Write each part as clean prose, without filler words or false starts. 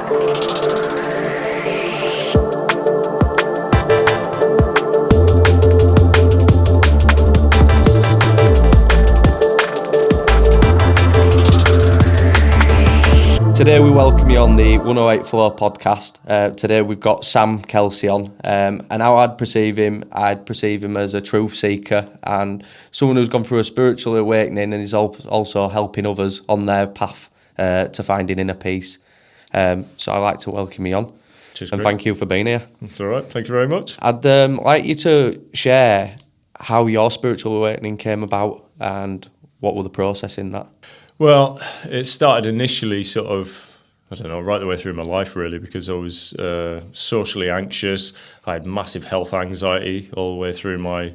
Today we welcome you on the 108 Floor podcast. Today we've got Sam Kelsey on, and how I'd perceive him as a truth seeker and someone who's gone through a spiritual awakening and is also helping others on their path to finding inner peace. So I'd like to welcome you on. Cheers, and great. Thank you for being here. It's all right. Thank you very much. I'd like you to share how your spiritual awakening came about and what were the process in that. Well, it started initially sort of, right the way through my life really, because I was socially anxious. I had massive health anxiety all the way through my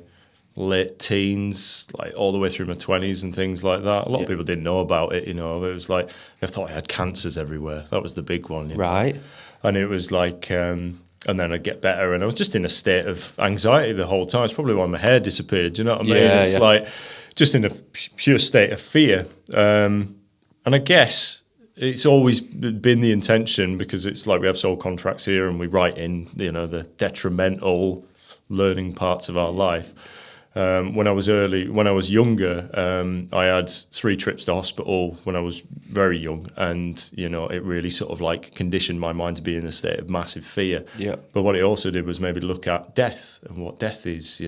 late teens, like all the way through my 20s and things like that. A lot of people didn't know about it, It was like, I thought I had cancers everywhere. That was the big one. Right. And it was like, and then I'd get better. And I was just in a state of anxiety the whole time. It's probably why my hair disappeared, you know what I mean? It's like just in a pure state of fear. And I guess it's always been the intention, because it's like we have soul contracts here and we write in, the detrimental learning parts of our life. When I was younger, I had 3 trips to hospital when I was very young, and it really sort of like conditioned my mind to be in a state of massive fear. Yeah. But what it also did was maybe look at death and what death is,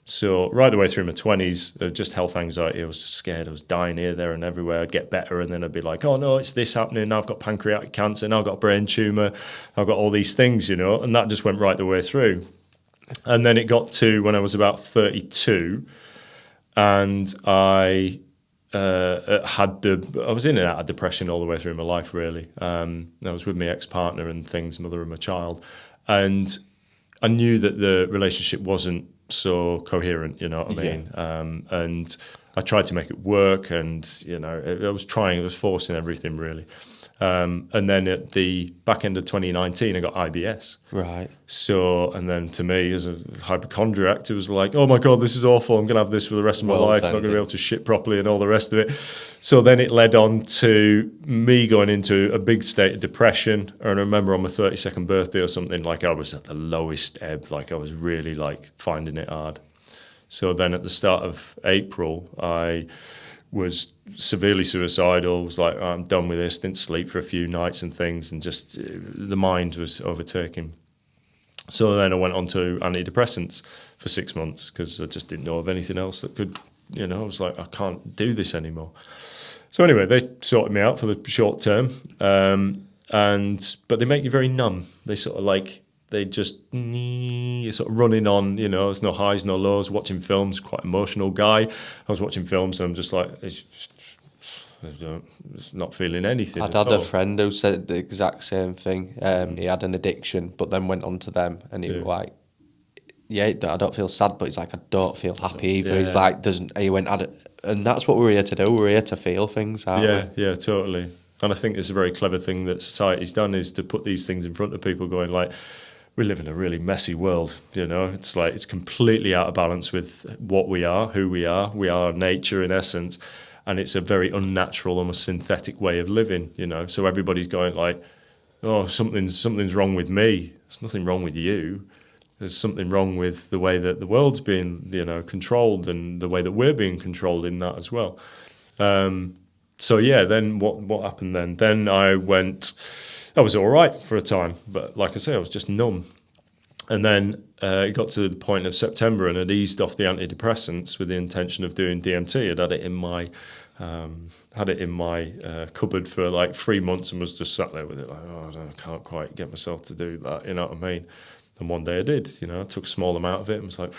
So right the way through my 20s, just health anxiety. I was scared. I was dying here, there, and everywhere. I'd get better, and then I'd be like, "Oh no, it's this happening. Now I've got pancreatic cancer. Now I've got a brain tumor. I've got all these things, And that just went right the way through. And then it got to when I was about 32, and I was in and out of depression all the way through my life, really. I was with my ex-partner and things, mother of my child, and I knew that the relationship wasn't so coherent, you know what I mean? And I tried to make it work, and I was forcing everything really. And then at the back end of 2019, I got IBS. Right. So, and then to me, as a hypochondriac, it was like, oh my God, this is awful. I'm going to have this for the rest of my life. I'm not going to be able to shit properly and all the rest of it. So then it led on to me going into a big state of depression. And I remember on my 32nd birthday or something, like I was at the lowest ebb, like I was really like finding it hard. So then at the start of April, I was severely suicidal, was like, I'm done with this, didn't sleep for a few nights and things, and just the mind was overtaking. So then I went on to antidepressants for 6 months, because I just didn't know of anything else that could, I was like, I can't do this anymore. So anyway, they sorted me out for the short term, but they make you very numb. They sort of like, you're sort of running on, there's no highs, no lows, watching films, quite emotional guy. I was watching films and I'm just like, it's not feeling anything. I'd had a friend who said the exact same thing. He had an addiction, but then went on to them, and he was like, I don't feel sad, but he's like, I don't feel happy either. He's like, he went at it, and that's what we're here to do. We're here to feel things, aren't we? Yeah, totally. And I think it's a very clever thing that society's done, is to put these things in front of people, going like, we live in a really messy world, It's like it's completely out of balance with what we are, who we are. We are nature in essence, and it's a very unnatural, almost synthetic way of living, So everybody's going like, oh, something's wrong with me. There's nothing wrong with you. There's something wrong with the way that the world's being, controlled, and the way that we're being controlled in that as well. So yeah, then what happened then? Then I was all right for a time, but like I say, I was just numb. And then it got to the point of September, and I'd eased off the antidepressants with the intention of doing DMT. I'd had it in my cupboard for like 3 months, and was just sat there with it like, oh, I can't quite get myself to do that, you know what I mean? And one day I did, I took a small amount of it and was like,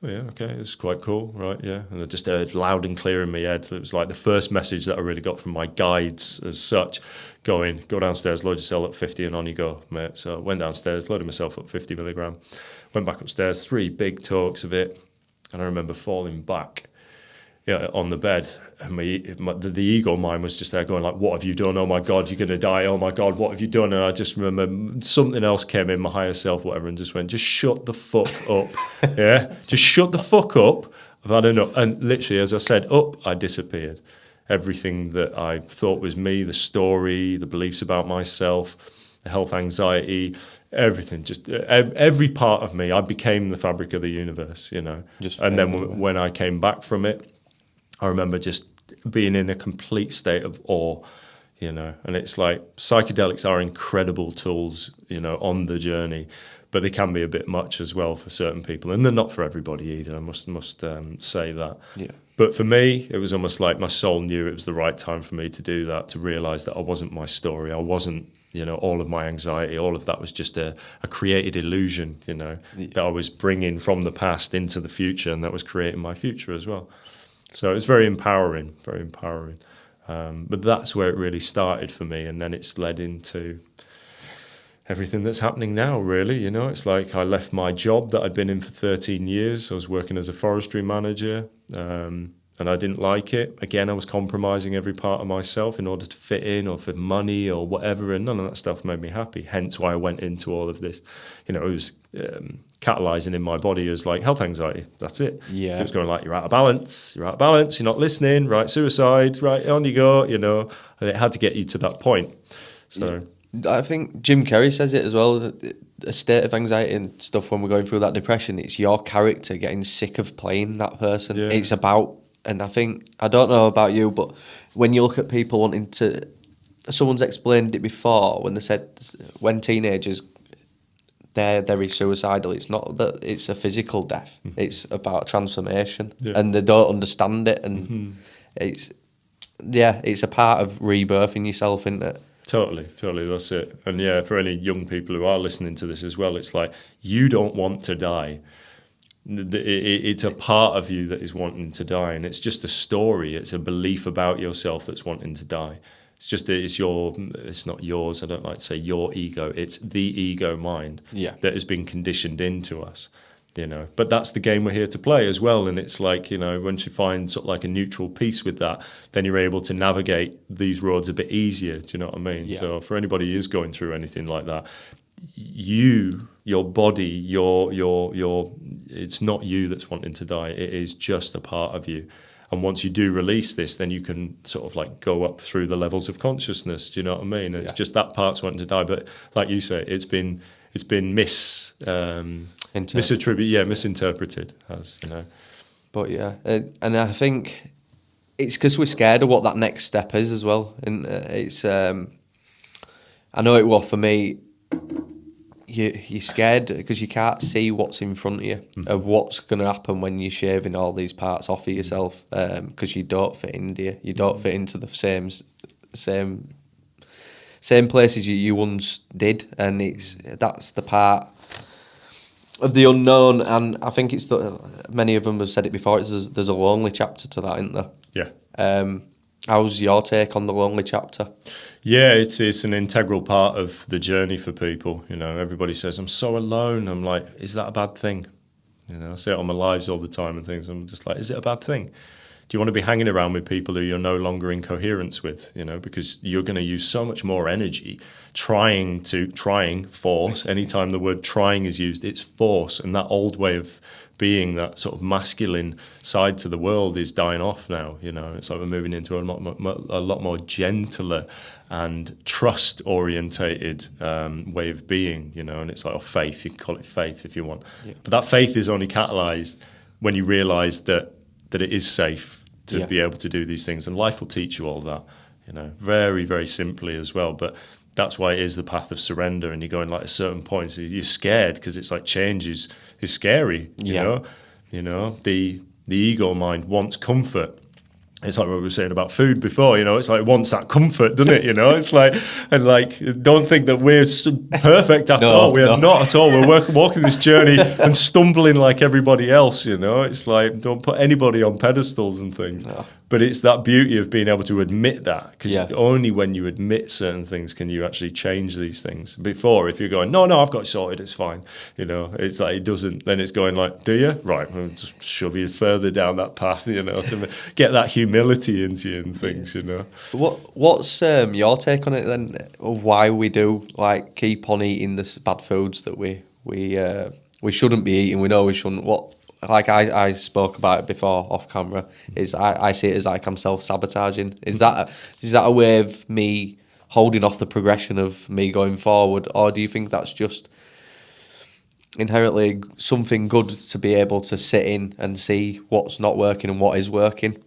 oh, yeah, okay, it's quite cool, right, yeah. And I just heard loud and clear in my head. It was like the first message that I really got from my guides as such, going, go downstairs, load yourself up 50 and on you go, mate. So I went downstairs, loaded myself up 50 milligram, went back upstairs, 3 big talks of it, and I remember falling back on the bed, and the ego mind was just there going like, what have you done? Oh my God, you're going to die. Oh my God, what have you done? And I just remember something else came in, my higher self, whatever, and just went, just shut the fuck up. Yeah, just shut the fuck up. I've had enough. And literally, as I said, up, I disappeared. everything that I thought was me, the story, the beliefs about myself, the health anxiety, everything, just every part of me, I became the fabric of the universe, you know. Just and then faded away. when I came back from it, I remember just being in a complete state of awe, you know. And it's like psychedelics are incredible tools, you know, on the journey, but they can be a bit much as well for certain people, and they're not for everybody either. I must say that. Yeah. But for me, it was almost like my soul knew it was the right time for me to do that, to realise that I wasn't my story. I wasn't, you know, all of my anxiety, all of that was just a created illusion, you know, that I was bringing from the past into the future, and that was creating my future as well. So it was very empowering, very empowering. But that's where it really started for me, and then it's led into everything that's happening now, really. You know, it's like I left my job that I'd been in for 13 years. I was working as a forestry manager, and I didn't like it. Again, I was compromising every part of myself in order to fit in or for money or whatever, and none of that stuff made me happy. Hence why I went into all of this. You know, it was catalysing in my body as like health anxiety. That's it. Yeah. So it was going like, you're out of balance, you're not listening, right, suicide, right, on you go, you know. And it had to get you to that point. So... I think Jim Carrey says it as well, a state of anxiety and stuff when we're going through that depression, it's your character getting sick of playing that person. Yeah. It's about, and I think, I don't know about you, but when you look at people wanting to, someone's explained it before when they said, when teenagers, they're very suicidal, it's not that it's a physical death, it's about transformation, and they don't understand it, and it's a part of rebirthing yourself, isn't it? Totally, that's it. And yeah, for any young people who are listening to this as well, it's like, you don't want to die. It's a part of you that is wanting to die, and it's just a story. It's a belief about yourself that's wanting to die. It's not yours. I don't like to say your ego. It's the ego mind that has been conditioned into us. You know, but that's the game we're here to play as well. And it's like, you know, once you find sort of like a neutral peace with that, then you're able to navigate these roads a bit easier. Do you know what I mean? Yeah. So for anybody who is going through anything like that, your body, it's not you that's wanting to die. It is just a part of you. And once you do release this, then you can sort of like go up through the levels of consciousness. Do you know what I mean? It's just that part's wanting to die. But like you say, it's been misinterpreted, as you know. But yeah, and I think it's because we're scared of what that next step is as well. And it's, I know it was for me. You're scared because you can't see what's in front of you, of what's going to happen when you're shaving all these parts off of yourself, because you don't fit in, do you? You don't fit into the same places you once did, and that's the part of the unknown. And I think many of them have said it before. There's a lonely chapter to that, isn't there? Yeah. How's your take on the lonely chapter? Yeah, it's an integral part of the journey for people. You know, everybody says, I'm so alone. I'm like, is that a bad thing? You know, I say it on my lives all the time and things. I'm just like, is it a bad thing? Do you want to be hanging around with people who you're no longer in coherence with? You know, because you're going to use so much more energy trying force. Anytime the word trying is used, it's force. And that old way of being, that sort of masculine side to the world, is dying off now. You know, it's like we're moving into a lot more gentler and trust orientated way of being. You know, and it's like faith. You can call it faith if you want, but that faith is only catalyzed when you realise that it is safe to be able to do these things, and life will teach you all that. You know, very, very simply as well. But that's why it is the path of surrender, and you're going like at certain points you're scared because it's like change is scary. You know, the ego mind wants comfort. It's like what we were saying about food before, you know, it's like it wants that comfort, doesn't it? You know, it's like, and like, don't think that we're perfect at all. We're not at all. We're walking this journey and stumbling like everybody else, you know. It's like, don't put anybody on pedestals and things. No. But it's that beauty of being able to admit that, because only when you admit certain things can you actually change these things. Before, if you're going, no, I've got it sorted, it's fine. You know, it's like, it doesn't, then it's going like, do you? Right, we'll just shove you further down that path, you know, to get that humility into you and things, you know. What's your take on it then? Of why we do like keep on eating the bad foods that we shouldn't be eating? We know we shouldn't. like I spoke about it before off camera, is I see it as like I'm self-sabotaging. Is that a way of me holding off the progression of me going forward, or do you think that's just inherently something good to be able to sit in and see what's not working and what is working?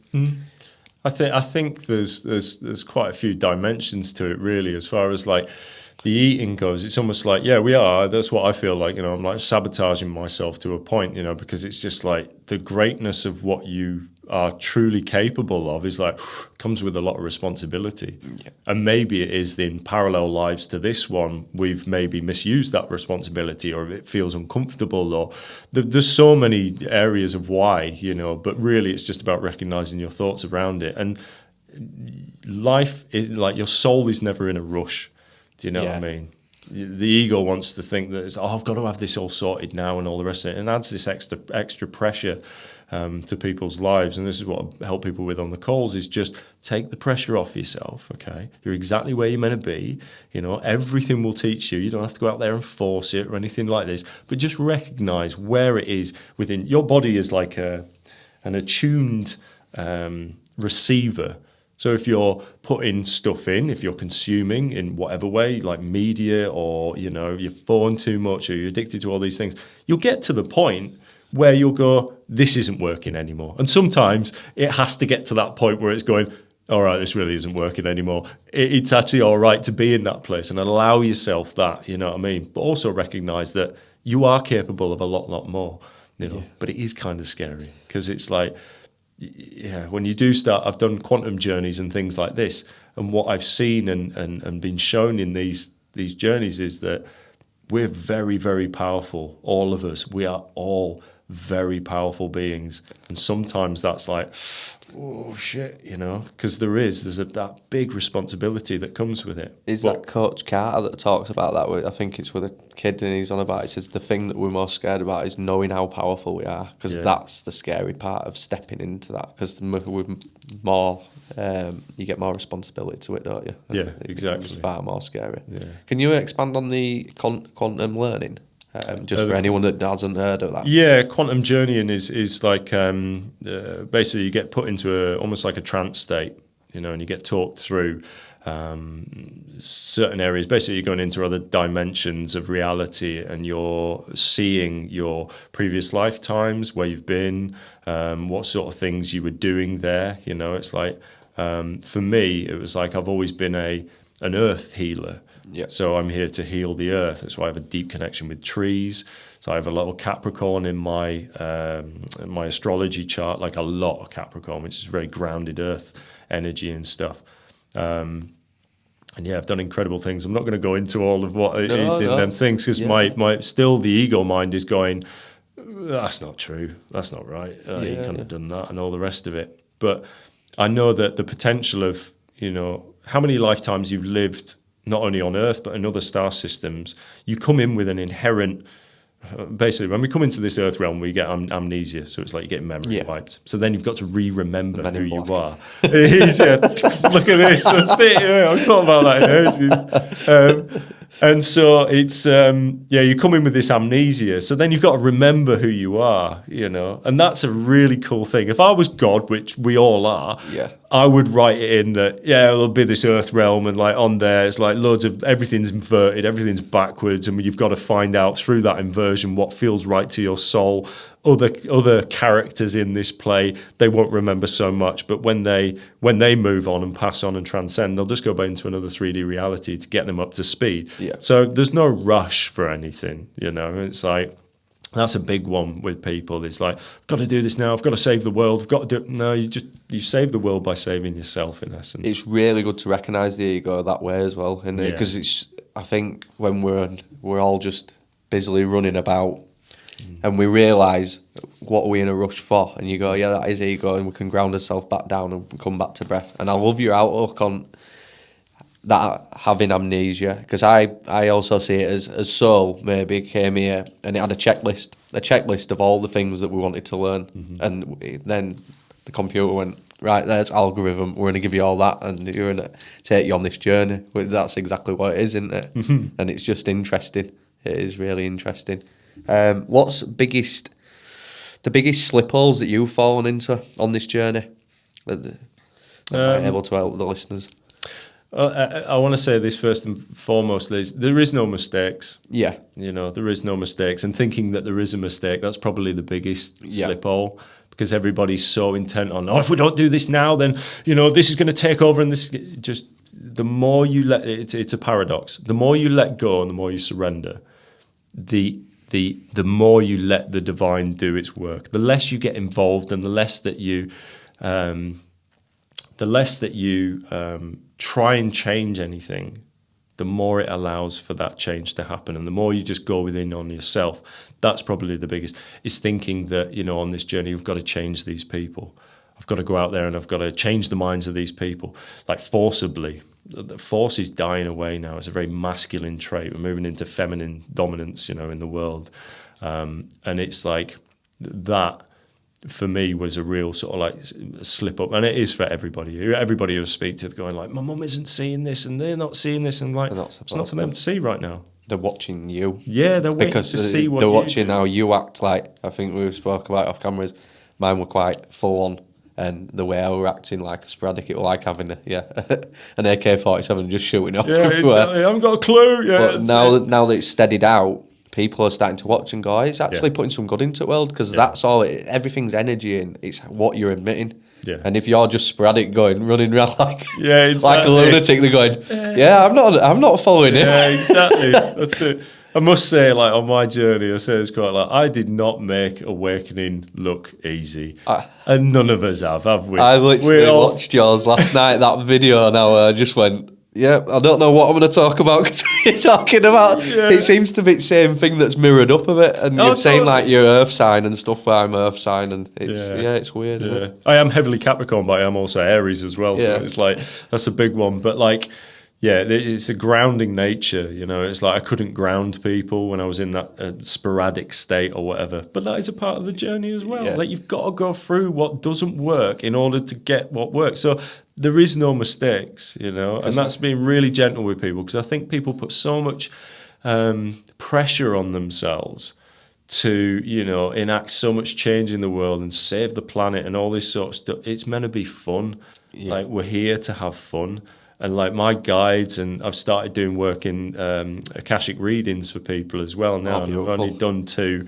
I think there's quite a few dimensions to it, really, as far as like the eating goes. It's almost like, yeah, we are. That's what I feel like. I'm like sabotaging myself to a point, because it's just like the greatness of what you are truly capable of is like comes with a lot of responsibility. Yeah. And maybe it is in parallel lives to this one, we've maybe misused that responsibility, or it feels uncomfortable, or there's so many areas of why, but really it's just about recognizing your thoughts around it. And life is like, your soul is never in a rush. Do you know what I mean? The ego wants to think that I've got to have this all sorted now and all the rest of it, and adds this extra pressure to people's lives. And this is what I help people with on the calls, is just take the pressure off yourself, okay? You're exactly where you're meant to be. Everything will teach you. You don't have to go out there and force it or anything like this, but just recognize where it is within. Your body is like an attuned receiver. So if you're putting stuff in, if you're consuming in whatever way, like media, or, your phone too much, or you're addicted to all these things, you'll get to the point where you'll go, this isn't working anymore. And sometimes it has to get to that point where it's going, all right, this really isn't working anymore. It's actually all right to be in that place and allow yourself that, you know what I mean? But also recognize that you are capable of a lot more, But it is kind of scary, because it's like, when you do start, I've done quantum journeys and things like this, and what I've seen and been shown in these journeys is that we're very, very powerful. All of us, we are all very powerful beings, and sometimes that's like, oh shit, because there's that big responsibility that comes with it. Is that Coach Carter that talks about that? I think it's with a kid, and he's on about it. He says the thing that we're most scared about is knowing how powerful we are, because that's the scary part of stepping into that, because with more you get more responsibility to it, don't you? Yeah, exactly. It's far more scary. Yeah. Can you expand on the quantum learning? Just for anyone that hasn't heard of that. Yeah, quantum journeying is like basically you get put into almost like a trance state, and you get talked through certain areas. Basically, you're going into other dimensions of reality, and you're seeing your previous lifetimes, where you've been, what sort of things you were doing there. It's like, for me, it was like I've always been an earth healer. Yeah. So I'm here to heal the earth. That's why I have a deep connection with trees. So I have a little Capricorn in my astrology chart, like a lot of Capricorn, which is very grounded earth energy and stuff. And I've done incredible things. I'm not going to go into all of what it is in them things, because my still the ego mind is going, that's not true. That's not right. You couldn't have done that, and all the rest of it. But I know that the potential of, how many lifetimes you've lived, not only on Earth, but in other star systems, you come in with an inherent, basically, when we come into this Earth realm, we get amnesia. So it's like you get memory wiped. So then you've got to remember who you are. Look at this. That's it. Yeah, I've thought about that in ages. And so it's, you come in with this amnesia. So then you've got to remember who you are, and that's a really cool thing. If I was God, which we all are, I would write it in that, there'll be this earth realm, and like on there, it's like loads of, everything's inverted, everything's backwards, and you've got to find out through that inversion what feels right to your soul. Other characters in this play, they won't remember so much, but when they move on and pass on and transcend, they'll just go back into another 3D reality to get them up to speed. Yeah. So there's no rush for anything, It's like, that's a big one with people. It's like, I've got to do this now. I've got to save the world. I've got to do it. No, you save the world by saving yourself, in essence. It's really good to recognise the ego that way as well, isn't it? Because I think when we're all just busily running about, and we realise what are we in a rush for, and you go, that is ego, and we can ground ourselves back down and come back to breath. And I love your outlook on that, having amnesia, because I also see it as soul maybe came here and it had a checklist of all the things that we wanted to learn, and then the computer went, right, there's algorithm, we're going to give you all that, and you're going to take you on this journey. That's exactly what it is, isn't it? And it's just interesting. It is really interesting. What's biggest the biggest slip holes that you've fallen into on this journey? That might be able to help the listeners. I want to say this first and foremost, Liz. There is no mistakes. Yeah. There is no mistakes. And thinking that there is a mistake, that's probably the biggest slip hole, because everybody's so intent on, if we don't do this now, then, this is going to take over. And this just, the more you it's a paradox. The more you let go and the more you surrender, the more you let the divine do its work. The less you get involved and the less that you try and change anything, the more it allows for that change to happen. And the more you just go within on yourself, that's probably the biggest, is thinking that, on this journey, you've got to change these people. I've got to go out there and I've got to change the minds of these people, like forcibly. The force is dying away now. It's a very masculine trait. We're moving into feminine dominance, in the world. And it's like that, for me, was a real sort of like slip up. And it is for everybody. Everybody who I speak to going like, my mum isn't seeing this and they're not seeing this. And like, it's not for them to see right now. They're watching you. Yeah, they're waiting to see what they're watching how you act. Like, I think we spoke about off cameras. Mine were quite full on. And the way I were acting like sporadic, it was like having an AK-47 just shooting off everywhere. Exactly. I haven't got a clue. Yeah, but now that it's steadied out, people are starting to watch and go, it's actually putting some good into the world, because that's all. Everything's energy, and it's what you're admitting. Yeah. And if you're just sporadic, running around like exactly. like a lunatic, they're going, I'm not following it. Yeah, exactly. That's it. I must say, like, on my journey, I say it's quite like, I did not make awakening look easy. And none of us have we? I literally watched yours last night, that video, now I just went, I don't know what I'm going to talk about, because you're talking about, it seems to be the same thing that's mirrored up a bit, and you're saying like your earth sign and stuff, where I'm earth sign, and it's weird, isn't it? I am heavily Capricorn, but I am also Aries as well, so it's like, that's a big one, but like, it's a grounding nature, It's like I couldn't ground people when I was in that sporadic state or whatever. But that is a part of the journey as well. Yeah. Like, you've got to go through what doesn't work in order to get what works. So there is no mistakes, And that's being really gentle with people, because I think people put so much pressure on themselves to, enact so much change in the world and save the planet and all this sort of stuff. It's meant to be fun. Yeah. Like, we're here to have fun. And like my guides, and I've started doing work in Akashic readings for people as well now. And I've only done two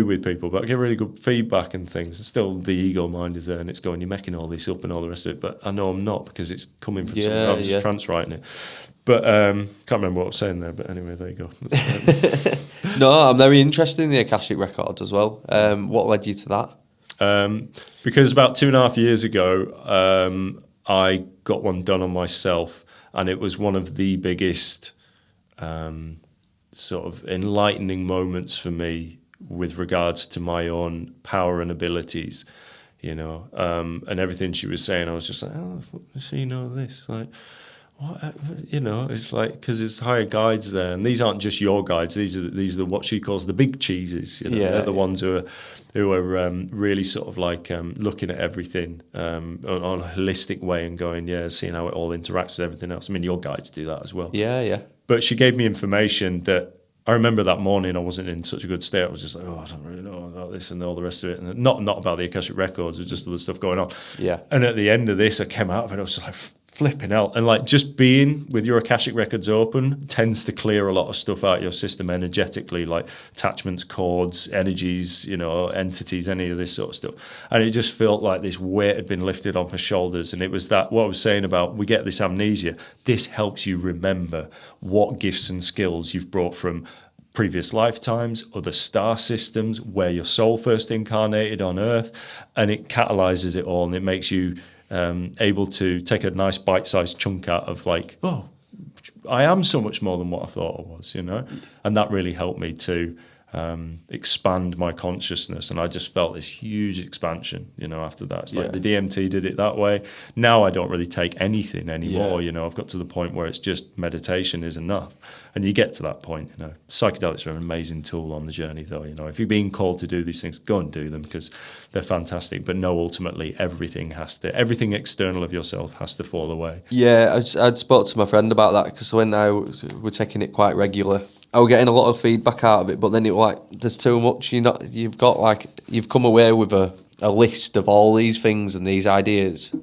with people, but I get really good feedback and things. And still, the ego mind is there, and it's going, you're making all this up and all the rest of it. But I know I'm not, because it's coming from somewhere. I'm just transwriting it. But can't remember what I was saying there. But anyway, there you go. No, I'm very interested in the Akashic records as well. What led you to that? Because about 2.5 years ago, I got one done on myself, and it was one of the biggest sort of enlightening moments for me with regards to my own power and abilities, and everything she was saying. I was just like, so this, like, what, it's like, because there's higher guides there, and these aren't just your guides. These are what she calls the big cheeses. They're the ones who are really sort of like looking at everything on a holistic way and going, seeing how it all interacts with everything else. I mean, your guides do that as well. Yeah. But she gave me information that I remember that morning I wasn't in such a good state. I was just like, I don't really know about this and all the rest of it. And not about the Akashic records, it was just other stuff going on. Yeah. And at the end of this, I came out of it, I was just like, flipping out. And like, just being with your Akashic records open tends to clear a lot of stuff out of your system energetically, like attachments, cords, energies, entities, any of this sort of stuff. And it just felt like this weight had been lifted off my shoulders. And it was that, what I was saying about, we get this amnesia. This helps you remember what gifts and skills you've brought from previous lifetimes, other star systems, where your soul first incarnated on Earth. And it catalyzes it all, and it makes you able to take a nice bite-sized chunk out of like, I am so much more than what I thought I was, and that really helped me to expand my consciousness, and I just felt this huge expansion, after that. It's like the DMT did it that way. Now I don't really take anything anymore, I've got to the point where it's just meditation is enough, and you get to that point, Psychedelics are an amazing tool on the journey, though, if you're being called to do these things, go and do them, because they're fantastic, but no, ultimately, everything external of yourself has to fall away. Yeah, I'd spoke to my friend about that, because when we're taking it quite regular, I was getting a lot of feedback out of it, but then it was like, there's too much. You've come away with a list of all these things and these ideas.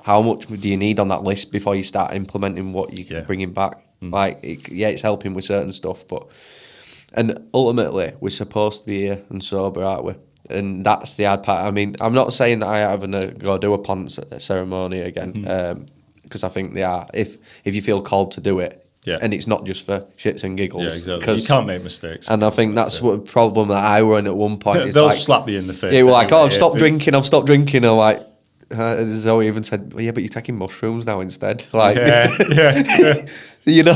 How much do you need on that list before you start implementing what you're bringing back? It's helping with certain stuff, and ultimately we're supposed to be here and sober, aren't we? And that's the hard part. I mean, I'm not saying that I haven't go do a pont ceremony again, because I think they are. If you feel called to do it, and it's not just for shits and giggles. Yeah, exactly. You can't make mistakes. And I think that's what the problem that I were in at one point. They'll slap you in the face. Yeah, we're like, I've stopped drinking. I've like. Zoe even said, well, yeah, but you're taking mushrooms now instead. Like, you know,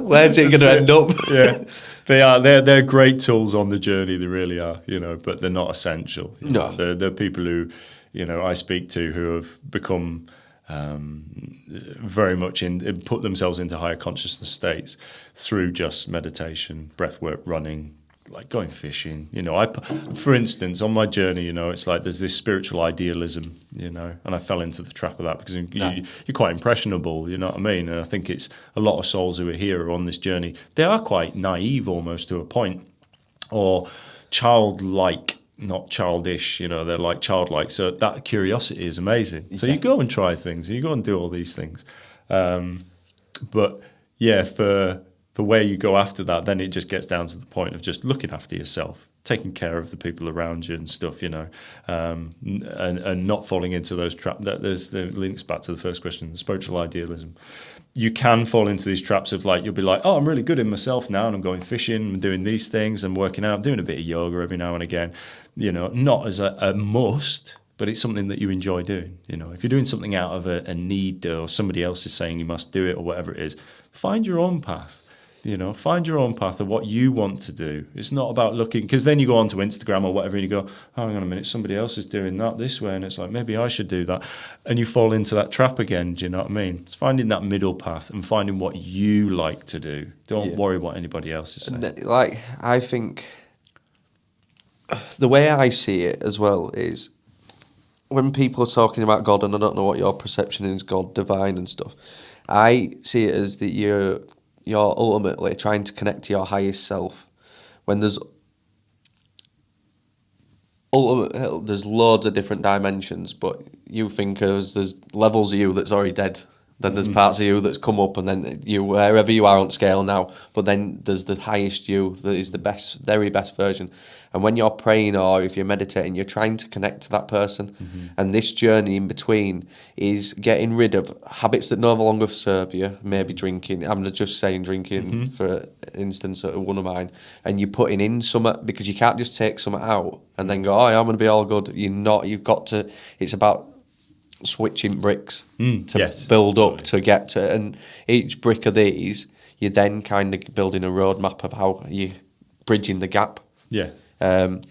where's it going to end up? They're great tools on the journey. They really are, you know, but they're not essential. No. They're people who, you know, I speak to who have become very much put themselves into higher consciousness states through just meditation, breath work, running, like going fishing, you know. For instance, on my journey, you know, it's like there's this spiritual idealism, you know, and I fell into the trap of that because you're quite impressionable, you know what I mean? And I think it's a lot of souls who are here on this journey, they are quite naive almost to a point, or childlike, not childish, you know, they're like childlike. So that curiosity is amazing. So you go and try things, you go and do all these things. But yeah, for where you go after that, then it just gets down to the point of just looking after yourself, taking care of the people around you and stuff, you know, and not falling into those traps. There's the links back to the first question, the spiritual idealism. You can fall into these traps of like, you'll be like, oh, I'm really good in myself now, and I'm going fishing, I'm doing these things, I'm working out, I'm doing a bit of yoga every now and again, you know, not as a must, but it's something that you enjoy doing. You know, if you're doing something out of a need, or somebody else is saying you must do it, or whatever it is, find your own path. You know, find your own path of what you want to do. It's not about looking, because then you go onto Instagram or whatever and you go, oh, hang on a minute, somebody else is doing that this way, and it's like, maybe I should do that. And you fall into that trap again, do you know what I mean? It's finding that middle path and finding what you like to do. Don't worry what anybody else is saying. Like, I think the way I see it as well is when people are talking about God, and I don't know what your perception is, God, divine and stuff, I see it as that you're ultimately trying to connect to your highest self, when there's loads of different dimensions, but you think there's levels of you that's already dead, then there's parts of you that's come up, and then you, wherever you are on scale now, but then there's the highest you that is the best, very best version. And when you're praying or if you're meditating, you're trying to connect to that person. And this journey in between is getting rid of habits that no longer serve you, maybe drinking. I'm just saying drinking, for instance, one of mine. And you're putting in something, because you can't just take something out and then go, oh, I'm going to be all good. You've got to, it's about switching bricks to build up to get to. And each brick of these, you're then kind of building a roadmap of how you're bridging the gap. Yeah. And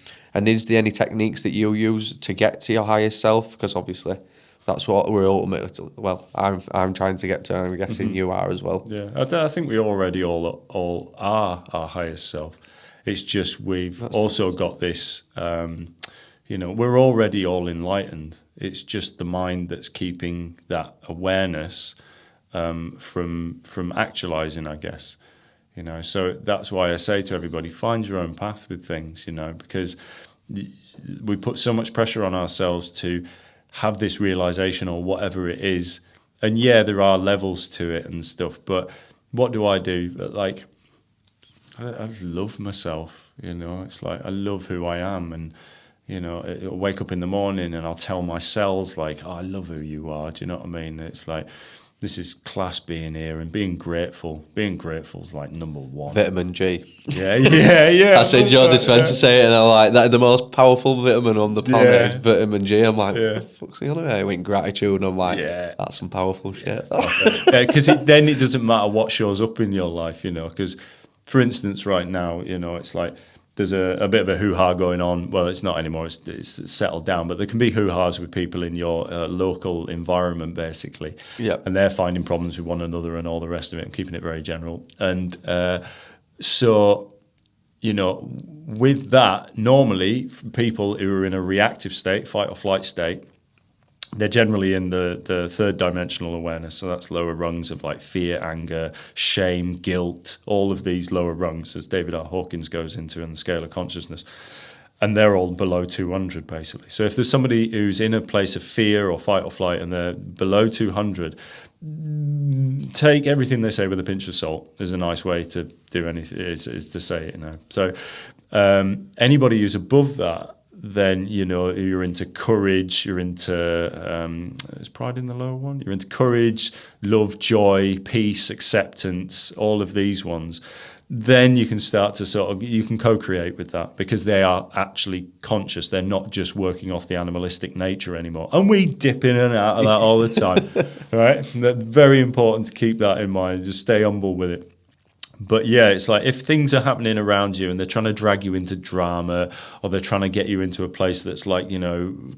is there any techniques that you use to get to your highest self? Because obviously that's what we're ultimately, well, I'm trying to get to, and I'm guessing you are as well. Yeah, I think we already all are our highest self. It's just we've also got this, you know, we're already all enlightened. It's just the mind that's keeping that awareness from actualizing, I guess. You know, so that's why I say to everybody, find your own path with things, you know, because we put so much pressure on ourselves to have this realization or whatever it is. And yeah, there are levels to it and stuff, but what do? Like, I love myself, you know, it's like, I love who I am. And, you know, I'll wake up in the morning and I'll tell my cells, like, oh, I love who you are. Do you know what I mean? It's like, this is class being here and being grateful. Being grateful is like number one. Vitamin G. Yeah. I said Joe Dispenza say it, and I'm like, that the most powerful vitamin on the planet is vitamin G. I'm like, what the fuck's the other way? I went gratitude, and I'm like, that's some powerful shit. Because then it doesn't matter what shows up in your life, you know. Because, for instance, right now, you know, it's like, there's a bit of a hoo-ha going on. Well, it's not anymore. It's settled down. But there can be hoo-has with people in your local environment, basically. Yeah. And they're finding problems with one another and all the rest of it. I'm keeping it very general. And so, you know, with that, normally people who are in a reactive state, fight or flight state, they're generally in the third dimensional awareness. So that's lower rungs of like fear, anger, shame, guilt, all of these lower rungs, as David R. Hawkins goes into in the scale of consciousness. And they're all below 200, basically. So if there's somebody who's in a place of fear or fight or flight and they're below 200, take everything they say with a pinch of salt is a nice way to do anything, is to say it, So anybody who's above that, then, you're into courage, you're into, is pride in the lower one? You're into courage, love, joy, peace, acceptance, all of these ones. Then you can start to you can co-create with that because they are actually conscious. They're not just working off the animalistic nature anymore. And we dip in and out of that all the time, right? That's very important to keep that in mind. Just stay humble with it. But yeah, it's like if things are happening around you and they're trying to drag you into drama or they're trying to get you into a place that's like,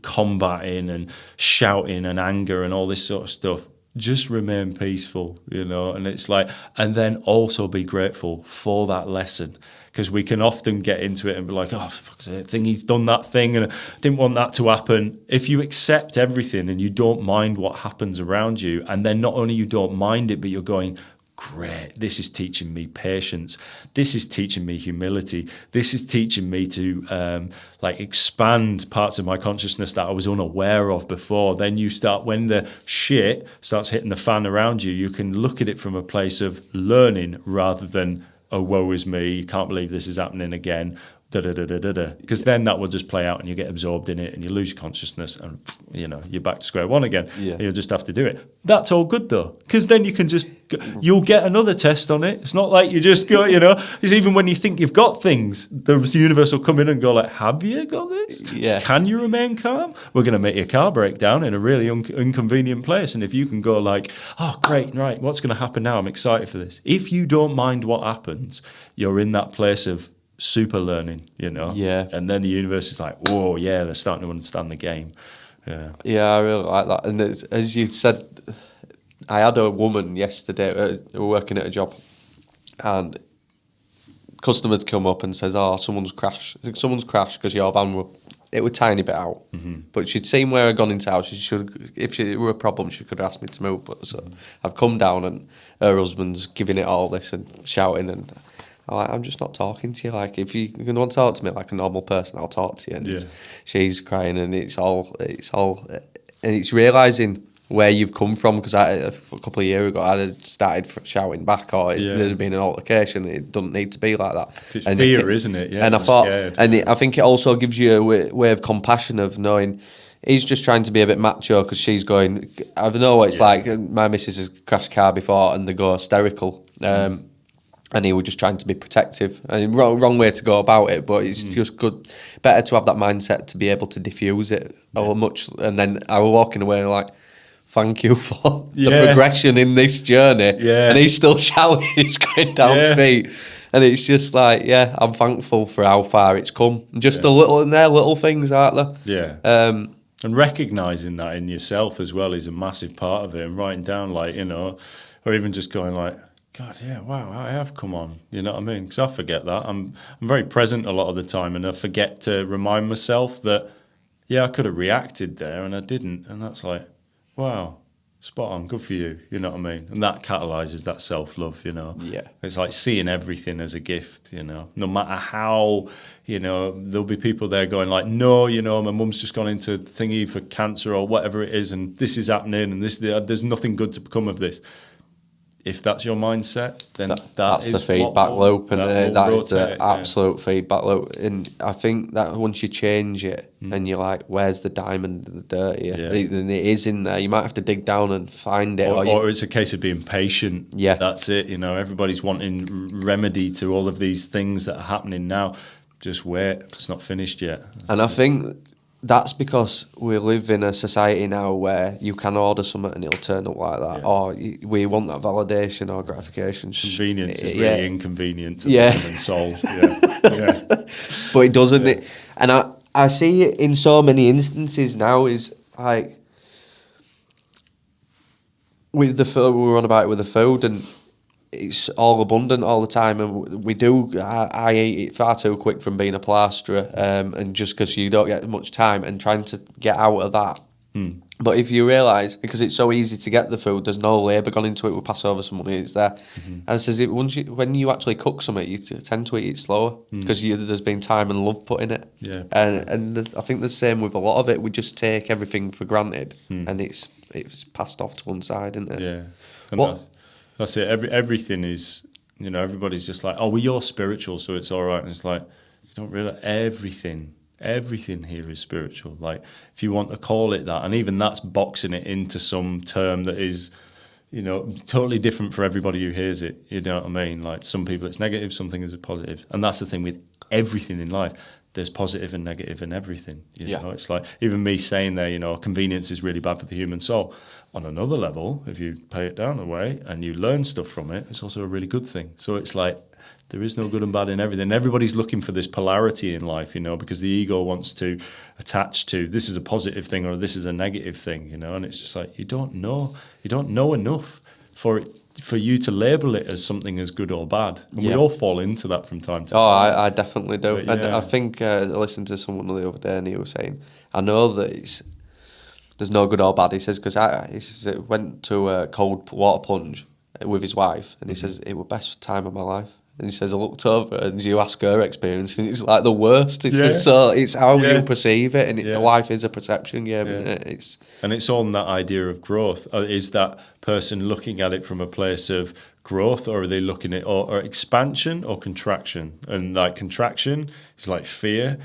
combating and shouting and anger and all this sort of stuff, just remain peaceful, and it's like, and then also be grateful for that lesson. Because we can often get into it and be like, oh, fuck's sake, he's done that thing and I didn't want that to happen. If you accept everything and you don't mind what happens around you, and then not only you don't mind it, but you're going, great, this is teaching me patience. This is teaching me humility. This is teaching me to expand parts of my consciousness that I was unaware of before. Then you start, when the shit starts hitting the fan around you, you can look at it from a place of learning rather than, oh, woe is me, you can't believe this is happening again. Because then that will just play out and you get absorbed in it and you lose consciousness and you're back to square one again. Yeah. You'll just have to do it. That's all good though, because then you can you'll get another test on it. It's not like you just go, it's even when you think you've got things, the universe will come in and go like, have you got this? Yeah. Can you remain calm? We're going to make your car break down in a really inconvenient place. And if you can go like, oh, great, right, what's going to happen now? I'm excited for this. If you don't mind what happens, you're in that place of super learning, Yeah. And then the universe is like, whoa, yeah, they're starting to understand the game. Yeah, I really like that. And as you said, I had a woman yesterday working at a job, and customers come up and says, oh, someone's crashed because your van were a tiny bit out. Mm-hmm. But she'd seen where I'd gone into house. If it were a problem, she could have asked me to move. But so I've come down and her husband's giving it all this and shouting, and I'm just not talking to you. Like, if you want to talk to me like a normal person, I'll talk to you. And she's crying, and it's all, and it's realising where you've come from. Because a couple of years ago, I had started shouting back, or there had been an altercation. It doesn't need to be like that. It's fear, isn't it? Yeah. And I thought, I think it also gives you a way of compassion of knowing. He's just trying to be a bit macho because she's going. I know what it's like. My missus has crashed a car before, and they go hysterical. And he was just trying to be protective. And wrong way to go about it, but it's just good. Better to have that mindset to be able to diffuse it much. And then I was walking away like, thank you for the progression in this journey. Yeah. And he's still shouting, he's going down the street. And it's just like, I'm thankful for how far it's come. Just a little, and they're little things, aren't they? Yeah. And recognising that in yourself as well is a massive part of it. And writing down or even just going like, God, yeah, wow, I have come on. You know what I mean? Because I forget that. I'm very present a lot of the time, and I forget to remind myself that, I could have reacted there, and I didn't. And that's like, wow, spot on, good for you. You know what I mean? And that catalyses that self-love, Yeah. It's like seeing everything as a gift, No matter how, there'll be people there going like, no, my mum's just gone into thingy for cancer or whatever it is, and this is happening, and there's nothing good to come of this. If that's your mindset, then that's the feedback loop, and that is the absolute feedback loop. And I think that once you change it, and you're like, "Where's the diamond in the dirt?" And it is in there. You might have to dig down and find it, or it's a case of being patient. Yeah, that's it. Everybody's wanting remedy to all of these things that are happening now. Just wait; it's not finished yet. And I think that's because we live in a society now where you can order something and it'll turn up like that, or we want that validation or gratification. Convenience is really inconvenient to and solve. But it doesn't. It, and I see it in so many instances now. Is like with the food, we were on about it with the food, and it's all abundant all the time, and we do. I eat it far too quick from being a plasterer, and just because you don't get much time, and trying to get out of that But if you realise, because it's so easy to get the food, there's no labour gone into it. We pass over some money, it's there. And it says when you actually cook something, you tend to eat it slower because there's been time and love put in it. Yeah. And I think the same with a lot of it. We just take everything for granted, and it's passed off to one side, isn't it? Yeah. And that's it. Everything is, everybody's just like, oh, well, you're spiritual, so it's all right. And it's like, you don't realise everything here is spiritual. Like, if you want to call it that, and even that's boxing it into some term that is, totally different for everybody who hears it. You know what I mean? Like, some people it's negative, some things are positive. And that's the thing with everything in life. There's positive and negative in everything. You know, it's like, even me saying there, convenience is really bad for the human soul. On another level, if you pay it down a way and you learn stuff from it, it's also a really good thing. So it's like, there is no good and bad in everything. Everybody's looking for this polarity in life, because the ego wants to attach to this is a positive thing or this is a negative thing, and it's just like, you don't know enough for you to label it as something as good or bad. And we all fall into that from time to time. Oh, I definitely do. But, and I think I listened to someone the other day and he was saying, I know that there's no good or bad. He says, because he says it went to a cold water plunge with his wife, and he says, it was the best time of my life. And he says, I looked over and you ask her experience, and it's like the worst. It's just so, it's how you perceive it, and life is a perception game, isn't it? And it's on that idea of growth. Is that person looking at it from a place of growth, or are they looking at or expansion or contraction? And like, contraction is like fear,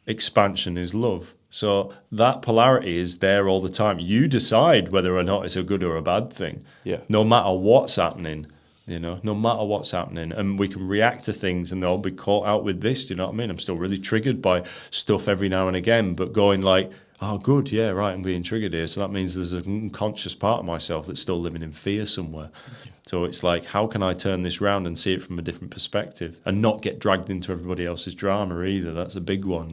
expansion is love. So that polarity is there all the time. You decide whether or not it's a good or a bad thing. Yeah. No matter what's happening. No matter what's happening. And we can react to things and they'll be caught out with this, do you know what I mean? I'm still really triggered by stuff every now and again, but going like, oh, good, yeah, right, I'm being triggered here. So that means there's an unconscious part of myself that's still living in fear somewhere. So it's like, how can I turn this round and see it from a different perspective and not get dragged into everybody else's drama either? That's a big one,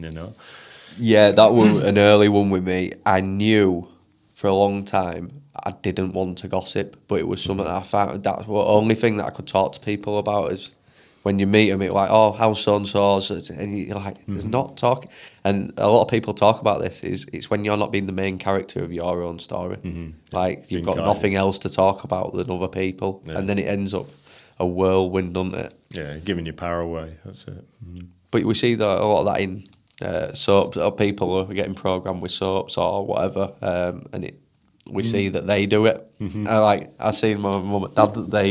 Yeah, that was an early one with me. I knew for a long time I didn't want to gossip, but it was something that I found, that's the only thing that I could talk to people about is when you meet them, it's like, oh, how's so-and-so's? And you're like, there's not talking. And a lot of people talk about this, it's when you're not being the main character of your own story. Like, you've got nothing else to talk about than other people. Yeah. And then it ends up a whirlwind, doesn't it? Yeah, giving your power away, that's it. But we see that a lot of that in soaps, or people are getting programmed with soaps or whatever, and we see that they do it. I seen my mum and dad that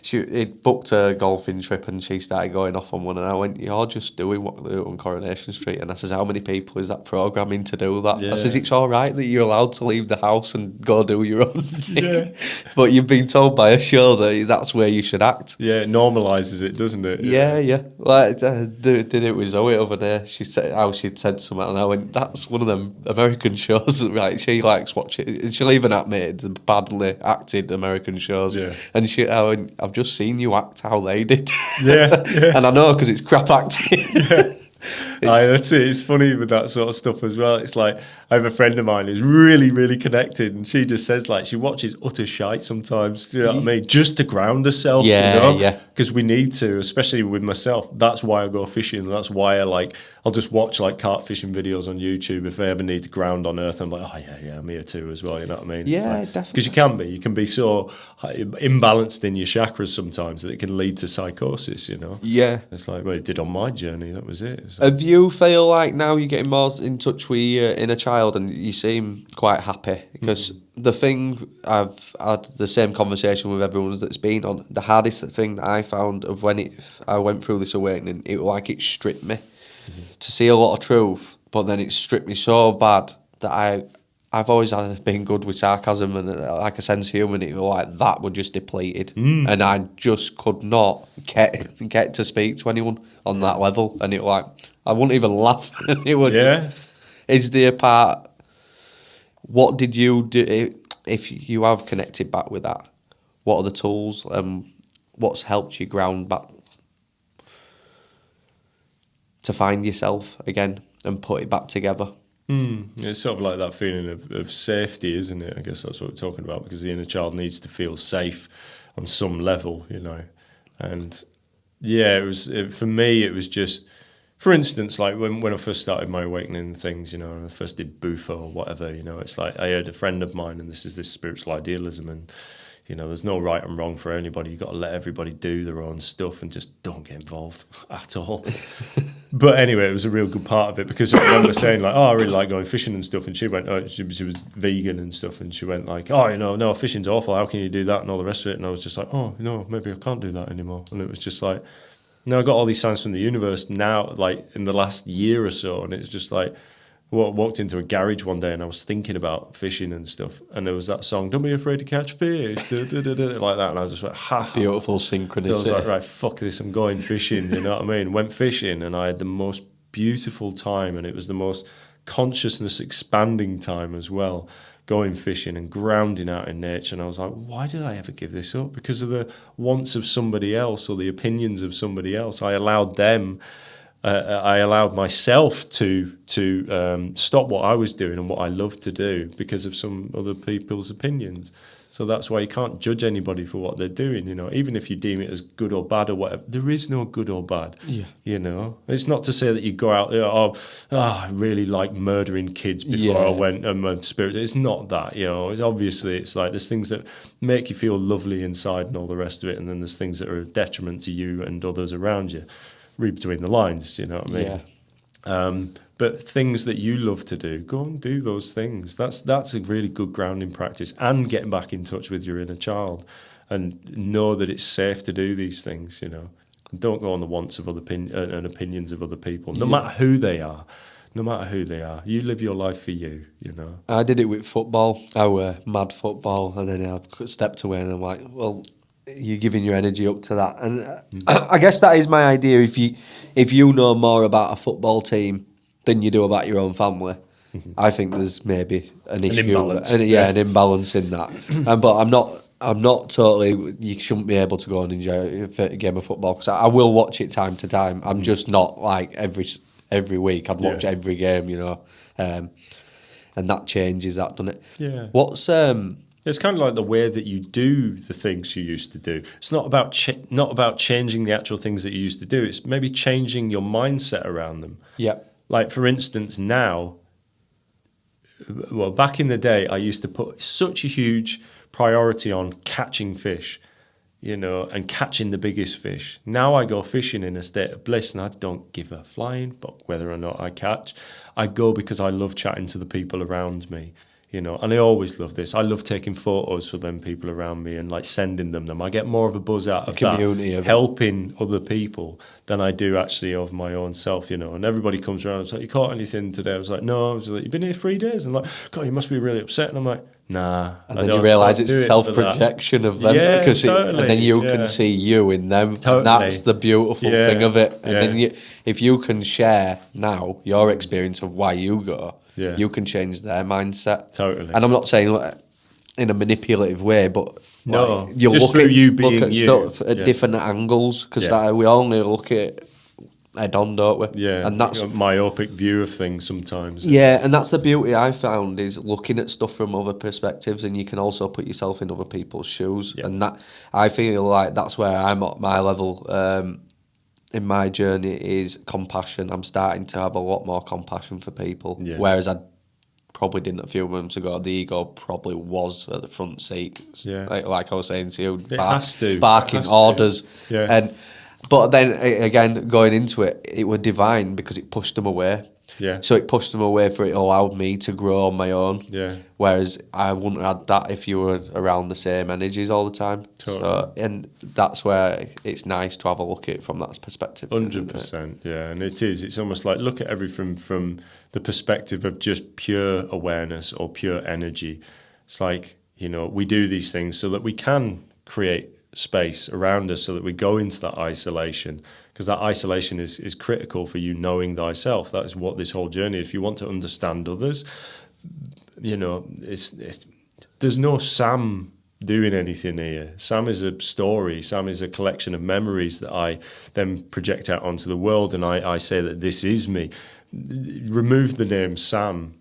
he'd booked a golfing trip and she started going off on one, and I went, you're just doing what they do on Coronation Street. And I says, how many people is that programming to do that? I says, it's all right that you're allowed to leave the house and go do your own thing, but you've been told by a show that that's where you should act. Yeah, it normalises it, doesn't it? Yeah. Like, I did it with Zoe over there. She said how she'd said something, and I went, that's one of them American shows that, right, she likes watching. She'll even admit the badly acted American shows. Yeah. And I went, I've just seen you act how they did. Yeah. And I know, because it's crap acting. That's it. It's funny with that sort of stuff as well. It's like, I have a friend of mine who's really, really connected, and she just says, like, she watches utter shite sometimes, do you know what I mean? Just to ground herself, because we need to, especially with myself. That's why I go fishing, and that's why I'll just watch like carp fishing videos on YouTube if I ever need to ground on earth. I'm like, oh yeah, I'm here too as well, you know what I mean? Yeah, definitely. Because you can be so imbalanced in your chakras sometimes that it can lead to psychosis, Yeah. It's like, well, it did on my journey, that was it. Have you feel like now you're getting more in touch with your inner child and you seem quite happy? Because the thing, I've had the same conversation with everyone that's been on, the hardest thing that I found of when I went through this awakening, it stripped me to see a lot of truth, but then it stripped me so bad that I've always been good with sarcasm and like a sense of humour, and it was like that were just depleted, and I just could not get to speak to anyone on that level, and it was like I wouldn't even laugh. It was is there a part? What did you do if you have connected back with that? What are the tools? What's helped you ground back to find yourself again and put it back together? It's sort of like that feeling of safety, isn't it? I guess that's what we're talking about, because the inner child needs to feel safe on some level, And yeah, for me, it was just For instance, like when I first started my awakening things, you know, and I first did Bufo or whatever, you know, it's like I heard a friend of mine, and this is this spiritual idealism, and you know, there's no right and wrong for anybody. You've got to let everybody do their own stuff and just don't get involved at all. But anyway, it was a real good part of it, because I remember saying like, oh, I really like going fishing and stuff, and she went, oh, she was vegan and stuff, and she went like, oh, you know, no, fishing's awful. How can you do that and all the rest of it? And I was just like, oh, no, maybe I can't do that anymore. And it was just like, now I got all these signs from the universe now, like in the last year or so, and it's just like, well, I walked into a garage one day and I was thinking about fishing and stuff, and there was that song, "Don't Be Afraid to Catch Fish," like that, and I was just like, ha. Beautiful synchronicity. So I was like, right, fuck this, I'm going fishing, you know what I mean? Went fishing, and I had the most beautiful time, and it was the most consciousness expanding time as well, going fishing and grounding out in nature. And I was like, why did I ever give this up? Because of the wants of somebody else or the opinions of somebody else. I allowed them, I allowed myself to stop what I was doing and what I loved to do because of some other people's opinions. So that's why you can't judge anybody for what they're doing, you know, even if you deem it as good or bad or whatever. There is no good or bad, you know. It's not to say that you go out, I really like murdering kids before I went and my spirit. It's not that, you know. It's like there's things that make you feel lovely inside and all the rest of it, and then there's things that are a detriment to you and others around you. Read between the lines, you know what I mean? Yeah. But things that you love to do, go and do those things. That's a really good grounding practice, and getting back in touch with your inner child, and know that it's safe to do these things. You know, and don't go on the wants of other and opinions of other people, no matter who they are. No matter who they are, you live your life for you. You know. I did it with football. I were mad football, and then I stepped away, and I'm like, well, you're giving your energy up to that, and I guess that is my idea. If you know more about a football team than you do about your own family, I think there's maybe an issue, imbalance. an imbalance in that. But I'm not totally. You shouldn't be able to go and enjoy a game of football, because I will watch it time to time. I'm just not like every week. I'd watch every game, you know, and that changes that, doesn't it? Yeah. What's It's kind of like the way that you do the things you used to do. It's not about not about changing the actual things that you used to do. It's maybe changing your mindset around them. Yeah. Like, for instance, now, well, back in the day, I used to put such a huge priority on catching fish, you know, and catching the biggest fish. Now I go fishing in a state of bliss, and I don't give a flying fuck whether or not I catch. I go because I love chatting to the people around me. You know, and I always love this. I love taking photos for them people around me and like sending them. I get more of a buzz out of that, helping other people, than I do actually of my own self, you know. And everybody comes around and is like, you caught anything today? I was like, no. I was like, you've been here 3 days? And like, God, you must be really upset. And I'm like, nah. And then you realise it's self-projection of them, because totally, and then you can see you in them. Totally. And that's the beautiful thing of it. And then if you can share now your experience of why you go, you can change their mindset. Totally. And I'm not saying in a manipulative way, but no, like, you'll just look at you. Stuff at different angles, because we only look at head on, don't we? Yeah, and that's a myopic view of things sometimes. Yeah, and that's the beauty I found, is looking at stuff from other perspectives, and you can also put yourself in other people's shoes. Yeah. And that, I feel like that's where I'm at my level in my journey, is compassion. I'm starting to have a lot more compassion for people, whereas I probably didn't a few months ago. The ego probably was at the front seat, like I was saying to you, barking orders. But then again, going into it, it was divine, because it pushed them away. Yeah. So it pushed them away, for it allowed me to grow on my own. Yeah. Whereas I wouldn't have had that if you were around the same energies all the time. Totally. So, and that's where it's nice to have a look at it from that perspective. 100%. Yeah, and it is. It's almost like, look at everything from the perspective of just pure awareness or pure energy. It's like, you know, we do these things so that we can create space around us, so that we go into that isolation, because that isolation is critical for you knowing thyself. That is what this whole journey is. If you want to understand others, you know, there's no Sam doing anything here. Sam is a story. Sam is a collection of memories that I then project out onto the world, and I say that this is me. Remove the name Sam,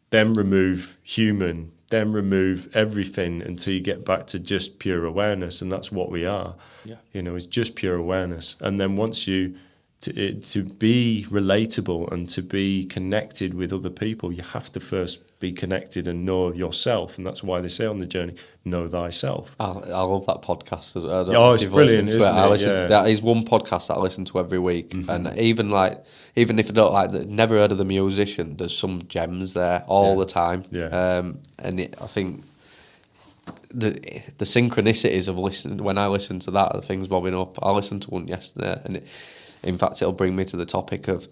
then remove human, then remove everything until you get back to just pure awareness, and that's what we are. Yeah. You know, it's just pure awareness. And then once you to be relatable and to be connected with other people, you have to first be connected and know yourself. And that's why they say on the journey, know thyself. I love that podcast as well. Oh, it's brilliant, isn't it? Yeah. That is one podcast that I listen to every week. And even if I don't never heard of the musician, there's some gems there all the time. Yeah. I think the synchronicities of listening, when I listen to that, the things bobbing up. I listened to one yesterday, and in fact, it'll bring me to the topic of,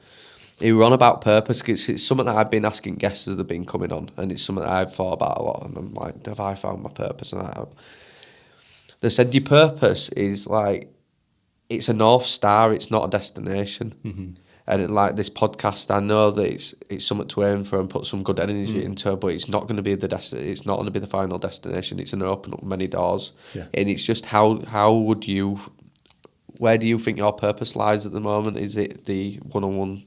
we were on about purpose. It's something that I've been asking guests as they've been coming on, and it's something that I've thought about a lot. And I'm like, have I found my purpose? And they said your purpose is like, it's a North Star, it's not a destination. Mm-hmm. And like this podcast, I know that it's something to aim for and put some good energy into, but it's not going to be it's not going to be the final destination. It's going to open up many doors. Yeah. And it's just where do you think your purpose lies at the moment? Is it the one-on-one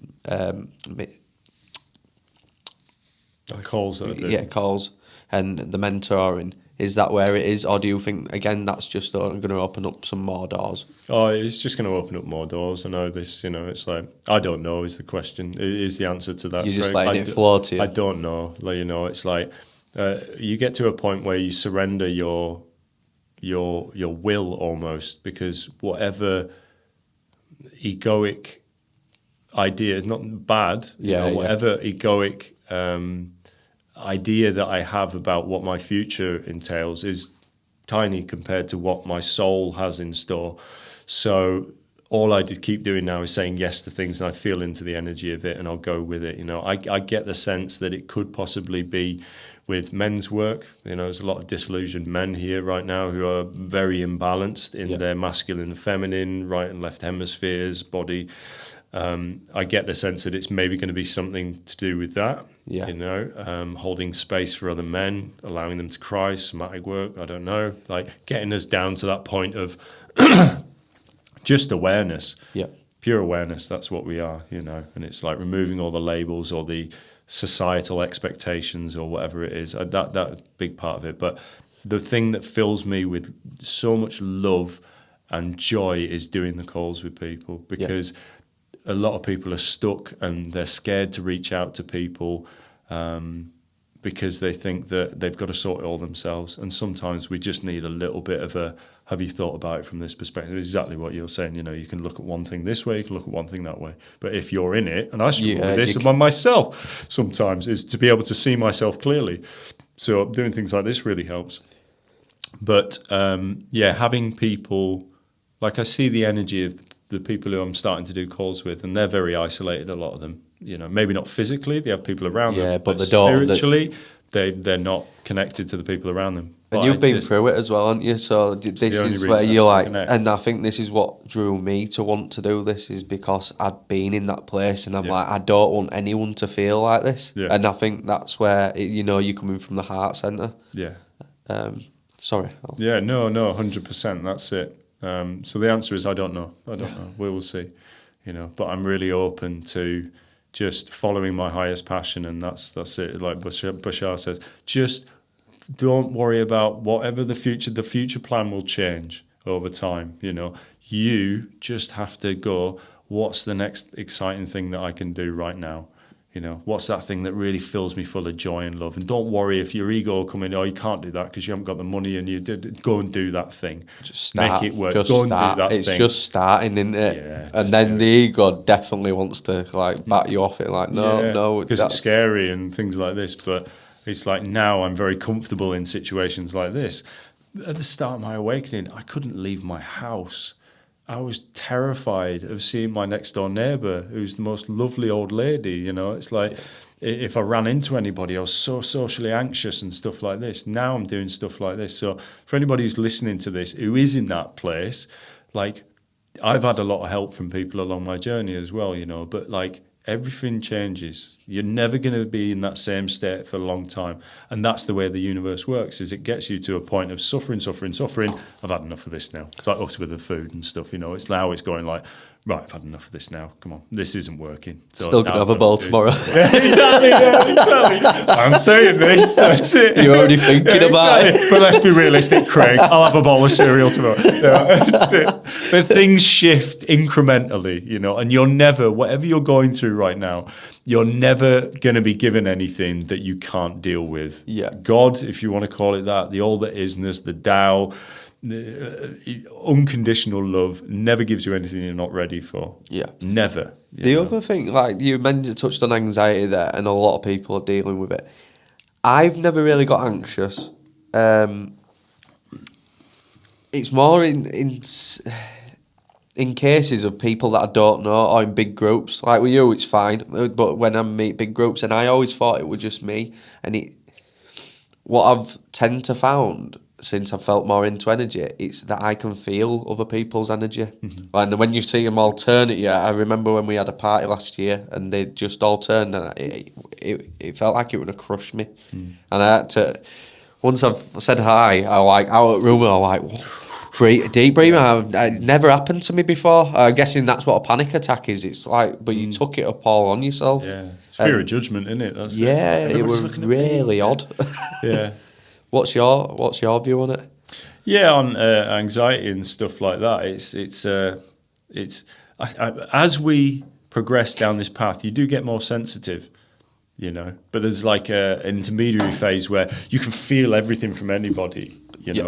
calls that I do? Yeah, calls and the mentoring? Is that where it is, or do you think again that's just going to open up some more doors? Oh, it's just going to open up more doors. I know this. It's like, I don't know is the question. Is the answer to that? You're just letting it flow to you. I don't know. It's like you get to a point where you surrender your will almost, because whatever egoic idea is not bad. Whatever egoic idea that I have about what my future entails is tiny compared to what my soul has in store. So all I keep doing now is saying yes to things, and I feel into the energy of it, and I'll go with it. I get the sense that it could possibly be with men's work. There's a lot of disillusioned men here right now who are very imbalanced in their masculine and feminine, right and left hemispheres, body. I get the sense that it's maybe going to be something to do with that. Holding space for other men, allowing them to cry, somatic work, I don't know, like getting us down to that point of just awareness, pure awareness. That's what we are, and it's like removing all the labels or the societal expectations or whatever it is. That big part of it. But the thing that fills me with so much love and joy is doing the calls with people, because a lot of people are stuck and they're scared to reach out to people because they think that they've got to sort it all themselves. And sometimes we just need a little bit of a, have you thought about it from this perspective? Exactly what you're saying. You can look at one thing this way, you can look at one thing that way. But if you're in it, and I struggle with this one myself sometimes, is to be able to see myself clearly. So doing things like this really helps. But having people, like I see the energy of the people who I'm starting to do calls with, and they're very isolated, a lot of them. Maybe not physically, they have people around them, but spiritually, they're not connected to the people around them. And you've been through it as well, haven't you? So this is where you're like, and I think this is what drew me to want to do this, is because I'd been in that place, and I'm like, I don't want anyone to feel like this. Yeah. And I think that's where, you're coming from the heart centre. Yeah. Sorry. Yeah, no, 100%, that's it. So the answer is I don't know. We will see, but I'm really open to just following my highest passion, and that's it. Like Bashar says, just don't worry about whatever the future plan will change over time. You just have to go, what's the next exciting thing that I can do right now? What's that thing that really fills me full of joy and love? And don't worry if your ego will come in, you can't do that because you haven't got the money, and you did go and do that thing. Just start, make it work. Go and do that thing. It's just starting, isn't it? Yeah, and then the ego definitely wants to back you off it. Like, no. Because it's scary and things like this. But it's like now I'm very comfortable in situations like this. At the start of my awakening, I couldn't leave my house. I was terrified of seeing my next door neighbour, who's the most lovely old lady. It's like if I ran into anybody, I was so socially anxious and stuff like this. Now I'm doing stuff like this. So for anybody who's listening to this, who is in that place, like I've had a lot of help from people along my journey as well, but like everything changes. You're never going to be in that same state for a long time. And that's the way the universe works, is it gets you to a point of suffering. I've had enough of this now. It's like us with the food and stuff, It's now it's going like, right, I've had enough of this now. Come on, this isn't working. So Still going to have a ball tomorrow. Exactly. I'm saying this. That's it. You're already thinking about it. But let's be realistic, Craig. I'll have a bowl of cereal tomorrow. That's it. But things shift incrementally, and you're never, whatever you're going through right now, you're never going to be given anything that you can't deal with. Yeah. God, if you want to call it that, the all that isness, the Tao, unconditional love never gives you anything you're not ready for. Yeah. Never. The other thing, like you mentioned, touched on anxiety there, and a lot of people are dealing with it. I've never really got anxious. It's more in cases of people that I don't know, or in big groups. Like with you, it's fine. But when I meet big groups, and I always thought it was just me. And what I've tend to found since I've felt more into energy, it's that I can feel other people's energy. Mm-hmm. And when you see them all turn at you, I remember when we had a party last year and they just all turned, and it felt like it would have crushed me. Mm. And I had to, once I've said hi, out of the room, I'm like, deep breathing. It never happened to me before. I'm guessing that's what a panic attack is. It's like, but you took it up all on yourself. Yeah, it's fear of judgment, isn't it? That's it was really odd. Yeah. What's your view on it? Yeah, on anxiety and stuff like that. It's as we progress down this path, you do get more sensitive, But there's like an intermediary phase where you can feel everything from anybody.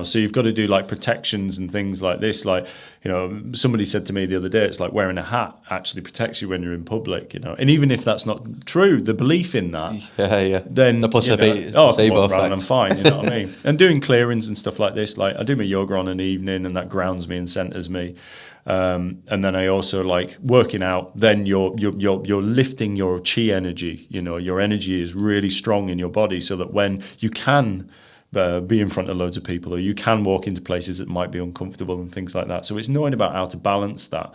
So you've got to do like protections and things like this. Like, somebody said to me the other day, it's like wearing a hat actually protects you when you're in public, And even if that's not true, the belief in that, then the placebo I'm fine, you know what I mean? And doing clearings and stuff like this, like I do my yoga on an evening, and that grounds me and centers me. And then I also like working out. Then you're lifting your chi energy. Your energy is really strong in your body, so that when you can be in front of loads of people, or you can walk into places that might be uncomfortable and things like that. So it's knowing about how to balance that.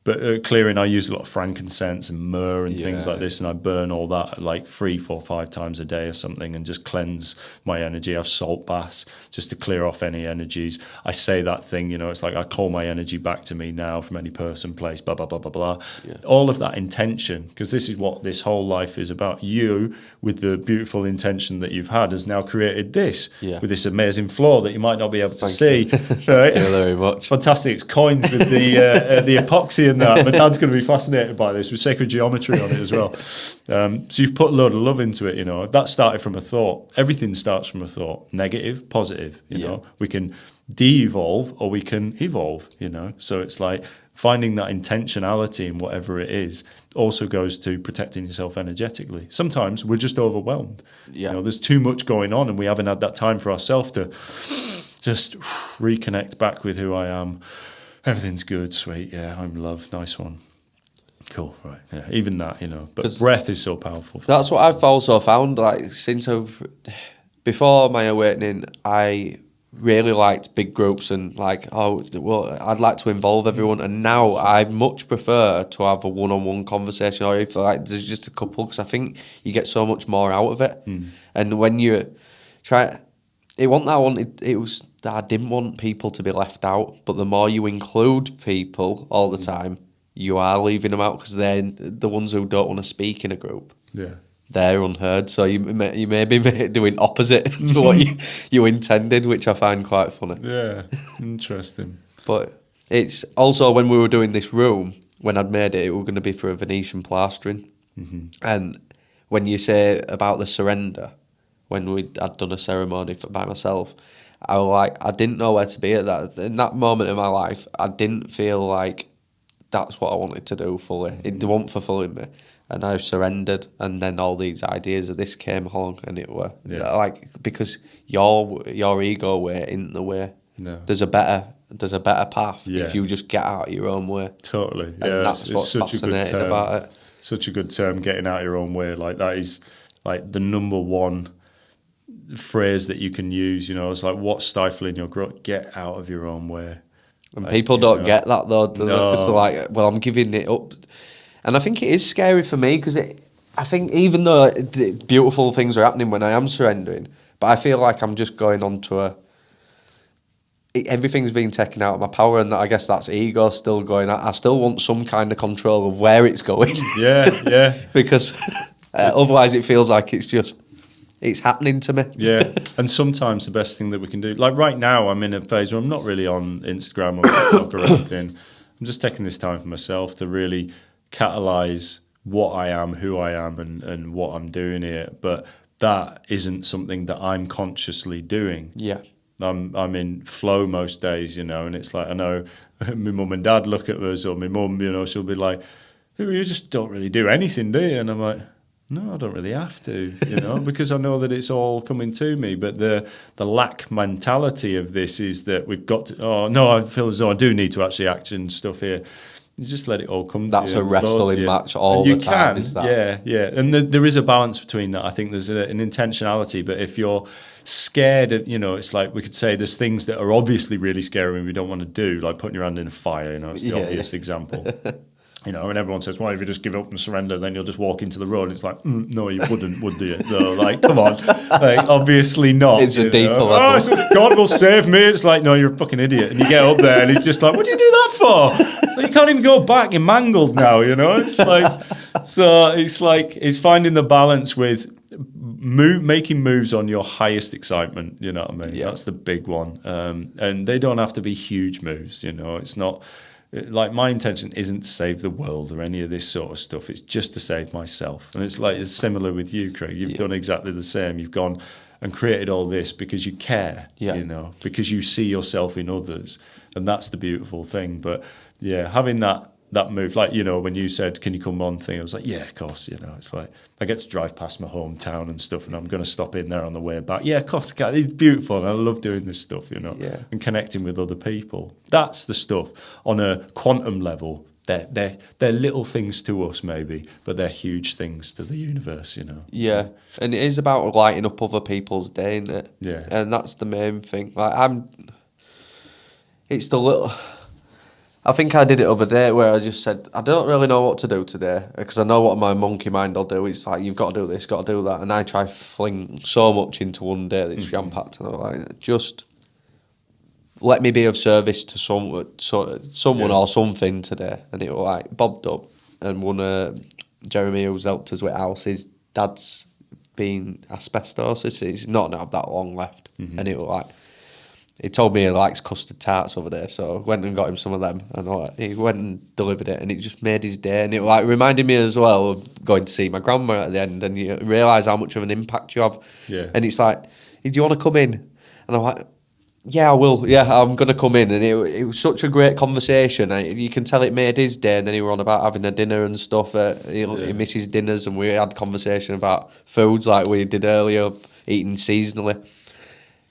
But clearing, I use a lot of frankincense and myrrh and things like this, and I burn all that like 3, 4, 5 times a day or something, and just cleanse my energy. I have salt baths just to clear off any energies. I say that thing, it's like I call my energy back to me now from any person, place, blah, blah, blah, blah, blah. Yeah. All of that intention, because this is what this whole life is about. You, with the beautiful intention that you've had, has now created this with this amazing floor that you might not be able to see. Thank you very much. Fantastic. It's coined with the epoxy. That. My dad's going to be fascinated by this with sacred geometry on it as well. So you've put a load of love into it, That started from a thought. Everything starts from a thought. Negative, positive, you know. We can de-evolve or we can evolve, So it's like finding that intentionality in whatever it is also goes to protecting yourself energetically. Sometimes we're just overwhelmed. Yeah. There's too much going on and we haven't had that time for ourselves to just reconnect back with who I am. Everything's good, sweet, I'm love, nice one. Cool, right, even that, but breath is so powerful. That's what I've also found, like, before my awakening, I really liked big groups and I'd like to involve everyone, and now I much prefer to have a one-on-one conversation, or if there's just a couple, because I think you get so much more out of it. And when you try... It was that I didn't want people to be left out, but the more you include people all the time, you are leaving them out, because they're the ones who don't want to speak in a group. Yeah, they're unheard. So you may be doing opposite to what you intended, which I find quite funny. Yeah, interesting. But it's also when we were doing this room, when I'd made it was going to be for a Venetian plastering, and when you say about the surrender. When I'd done a ceremony by myself, I didn't know where to be at that. In that moment in my life, I didn't feel like that's what I wanted to do fully. It wasn't fulfilling me. And I surrendered, and then all these ideas of this came along, and it were because your ego way isn't the way. No. There's a better path if you just get out of your own way. Totally. And that's what's fascinating about it. Such a good term, getting out of your own way. Like that is like the number one phrase that you can use, it's like, what's stifling your growth? Get out of your own way. And people don't get that though, because they're like, well, I'm giving it up. And I think it is scary for me, because I think even though the beautiful things are happening when I am surrendering, but I feel like I'm just going on to everything's been taken out of my power, and I guess that's ego still going. I still want some kind of control of where it's going. Yeah. Because otherwise it feels like it's happening to me. Yeah, and sometimes the best thing that we can do, like right now, I'm in a phase where I'm not really on Instagram or TikTok or anything. I'm just taking this time for myself to really catalyse what I am, who I am, and what I'm doing here. But that isn't something that I'm consciously doing. Yeah. I'm in flow most days, and it's like, I know my mum and dad look at us, or my mum, she'll be like, you just don't really do anything, do you? And I'm like, no, I don't really have to, because I know that it's all coming to me. But the lack mentality of this is that we've got to, oh, no, I feel as though I do need to actually action stuff here. You just let it all come to you. That's a wrestling match all the time, is that? Yeah. And there is a balance between that. I think there's an intentionality, but if you're scared of, it's like we could say there's things that are obviously really scary and we don't want to do, like putting your hand in a fire, it's the obvious example. And everyone says, well, if you just give up and surrender, then you'll just walk into the road. It's like, no, you wouldn't, would you? So, come on. Obviously not. It's a deeper level. Oh, so God will save me. It's like, no, you're a fucking idiot. And you get up there and he's just like, what do you do that for? You can't even go back. You're mangled now, It's like, so it's like, it's finding the balance with making moves on your highest excitement, you know what I mean? Yeah. That's the big one. And they don't have to be huge moves, It's not... Like, my intention isn't to save the world or any of this sort of stuff. It's just to save myself. And it's similar with you, Craig. You've done exactly the same. You've gone and created all this because you care, because you see yourself in others. And that's the beautiful thing. But, yeah, having that move, like, when you said, can you come on thing, I was like, yeah, of course, It's like, I get to drive past my hometown and stuff, and I'm going to stop in there on the way back. Yeah, of course, it's beautiful, and I love doing this stuff, and connecting with other people. That's the stuff on a quantum level. They're little things to us, maybe, but they're huge things to the universe, Yeah, and it is about lighting up other people's day, isn't it? Yeah. And that's the main thing. It's the little... I think I did it the other day where I just said, I don't really know what to do today because I know what my monkey mind will do. It's like, you've got to do this, got to do that. And I try fling so much into one day that it's jam-packed. And I'm like, just let me be of service to someone or something today. And it was like bobbed up. And one, Jeremy, who's helped us with house, his dad's been asbestosis. He's not have that long left. Mm-hmm. And it was like, he told me he likes custard tarts over there, so I went and got him some of them. And he went and delivered it, and it just made his day. And it reminded me as well of going to see my grandma at the end, and you realise how much of an impact you have. Yeah. And it's like, do you want to come in? And I'm like, yeah, I will. Yeah, I'm going to come in. And it was such a great conversation. You can tell it made his day. And then he were on about having a dinner and stuff. He misses dinners, and we had conversation about foods like we did earlier, eating seasonally.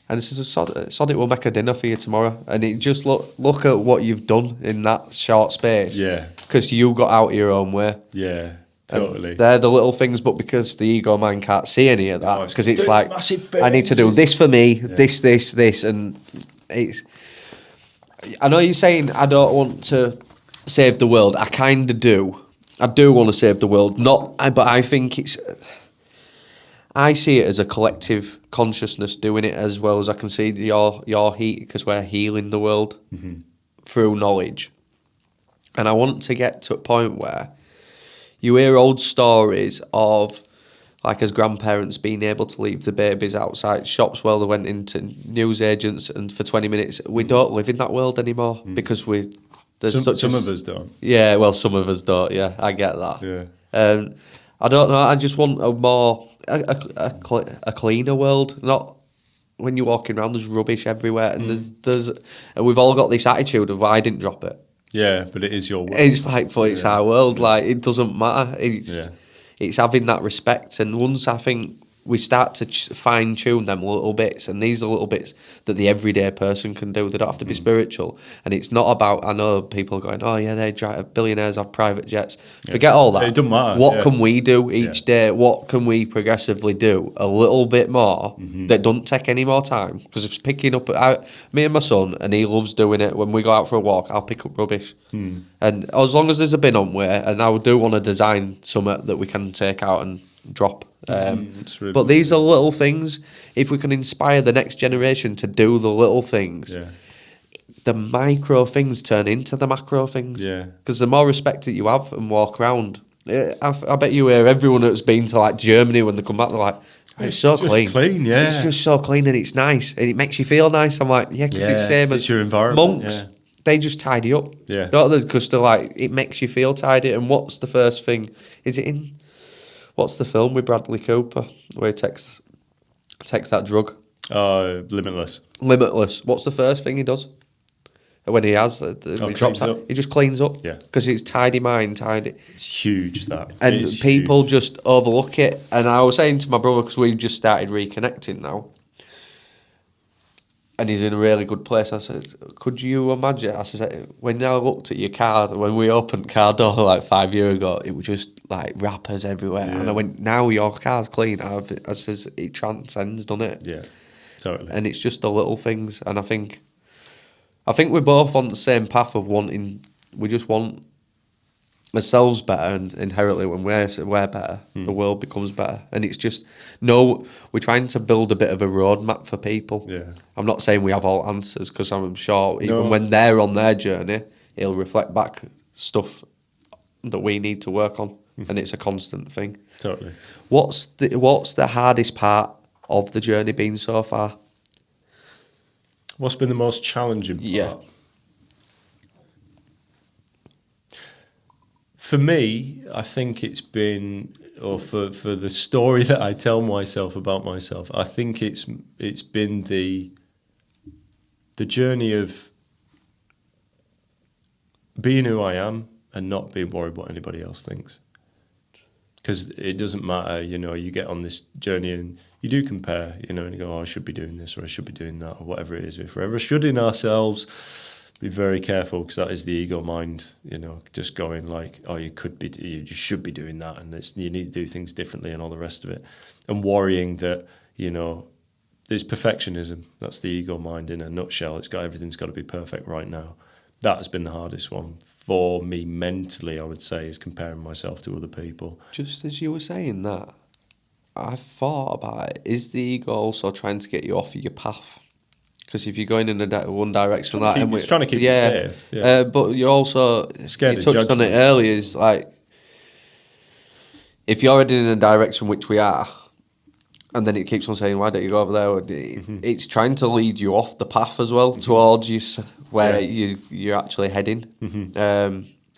And he says, sod it, we'll make a dinner for you tomorrow. And it just look at what you've done in that short space. Yeah. Because you got out of your own way. Yeah, totally. And they're the little things, but because the ego mind can't see any of that, because it's like, I need to do this for me, this. And it's... I know you're saying I don't want to save the world. I kind of do. I do want to save the world. But I think it's... I see it as a collective consciousness doing it as well as I can see your heat, because we're healing the world through knowledge. And I want to get to a point where you hear old stories of, like, as grandparents being able to leave the babies outside shops while they went into newsagents and for 20 minutes. We don't live in that world anymore because some of us don't. Yeah, well, some of us don't, yeah, I get that. Yeah. I don't know, I just want a more... A cleaner world, not when you're walking around there's rubbish everywhere, and there's and we've all got this attitude of, well, I didn't drop it. Yeah, but it is your world. It's like, but it's our world. Like, it doesn't matter. It's having that respect, and once I think we start to fine tune them little bits, and these are little bits that the everyday person can do. They don't have to be spiritual, and it's not about. I know people going, oh yeah, they drive, billionaires have private jets. Forget all that. It doesn't matter. What can we do each day? What can we progressively do a little bit more that doesn't take any more time? Because it's picking up. Me and my son, and he loves doing it. When we go out for a walk, I'll pick up rubbish, and as long as there's a bin on where, and I do want to design something that we can take out and drop. Really but these are little things. If we can inspire the next generation to do the little things, the micro things turn into the macro things. Yeah. Because the more respect that you have and walk around, I bet you hear everyone that's been to like Germany when they come back, they're like, it's so just clean. clean, yeah. It's just so clean and it's nice and it makes you feel nice. I'm like, yeah, because it's same as your environment. monks. Yeah. They just tidy up. Yeah. Because they're like, it makes you feel tidy. And what's the first thing? Is it in, what's the film with Bradley Cooper where he takes that drug? Limitless. Limitless. What's the first thing he does? When he has, when he drops that, he just cleans up. Yeah. Because it's tidy mind, tidy. It's huge, that. And It's people huge. just overlook it. And I was saying to my brother, because we've just started reconnecting now, and he's in a really good place. I said, could you imagine? I said, when I looked at your car, when we opened car door like 5 years ago, it was just like wrappers everywhere. Yeah. And I went, now your car's clean. I says, it transcends, doesn't it? Yeah, totally. And it's just the little things. And I think we're both on the same path of wanting, we just want ourselves better, and inherently when we're better, the world becomes better. And it's just, we're trying to build a bit of a roadmap for people. Yeah. I'm not saying we have all answers, because I'm sure even when they're on their journey, it'll reflect back stuff that we need to work on, and it's a constant thing. Totally. What's the hardest part of the journey been so far? What's been the most challenging part? Yeah. For me, I think it's been, or for the story that I tell myself about myself, I think it's been the journey of being who I am and not being worried what anybody else thinks. Because it doesn't matter, you get on this journey and you do compare, and you go, I should be doing this or I should be doing that or whatever it is. If we're ever shoulding ourselves, be very careful, because that is the ego mind, just going like, oh, you should be doing that, and you need to do things differently and all the rest of it. And worrying that, there's perfectionism. That's the ego mind in a nutshell. Everything's got to be perfect right now. That has been the hardest one for me mentally, I would say, is comparing myself to other people. Just as you were saying that, I thought about it. Is the ego also trying to get you off of your path? Because if you're going in one direction, It's trying to keep you safe. Yeah. But you're also Scared you of touched on it judgment. earlier. Is like, if you're heading in a direction which we are, and then it keeps on saying, why don't you go over there? It's trying to lead you off the path as well towards where you're actually heading.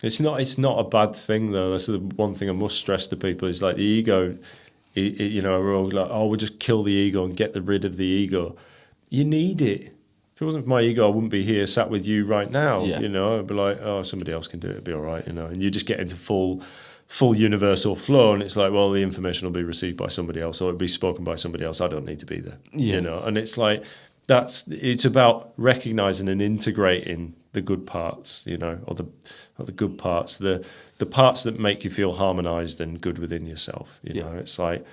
It's not a bad thing, though. That's the one thing I must stress to people, is like the ego, we're all like, oh, we'll just kill the ego and get rid of the ego. You need it. If it wasn't for my ego, I wouldn't be here sat with you right now. Yeah. I'd be like, oh, somebody else can do it, it'll be all right, and you just get into full universal flow, and it's like, well, the information will be received by somebody else, or it'll be spoken by somebody else. I don't need to be there. And it's like, it's about recognizing and integrating the good parts, or the good parts, the parts that make you feel harmonized and good within yourself. It's like,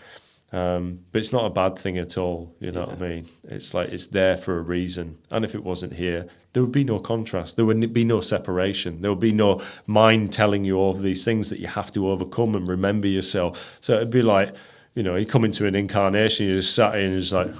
but it's not a bad thing at all. You know what I mean? It's like, it's there for a reason. And if it wasn't here, there would be no contrast. There would be no separation. There would be no mind telling you all of these things that you have to overcome and remember yourself. So it'd be like, you come into an incarnation, you're just sat in and just like,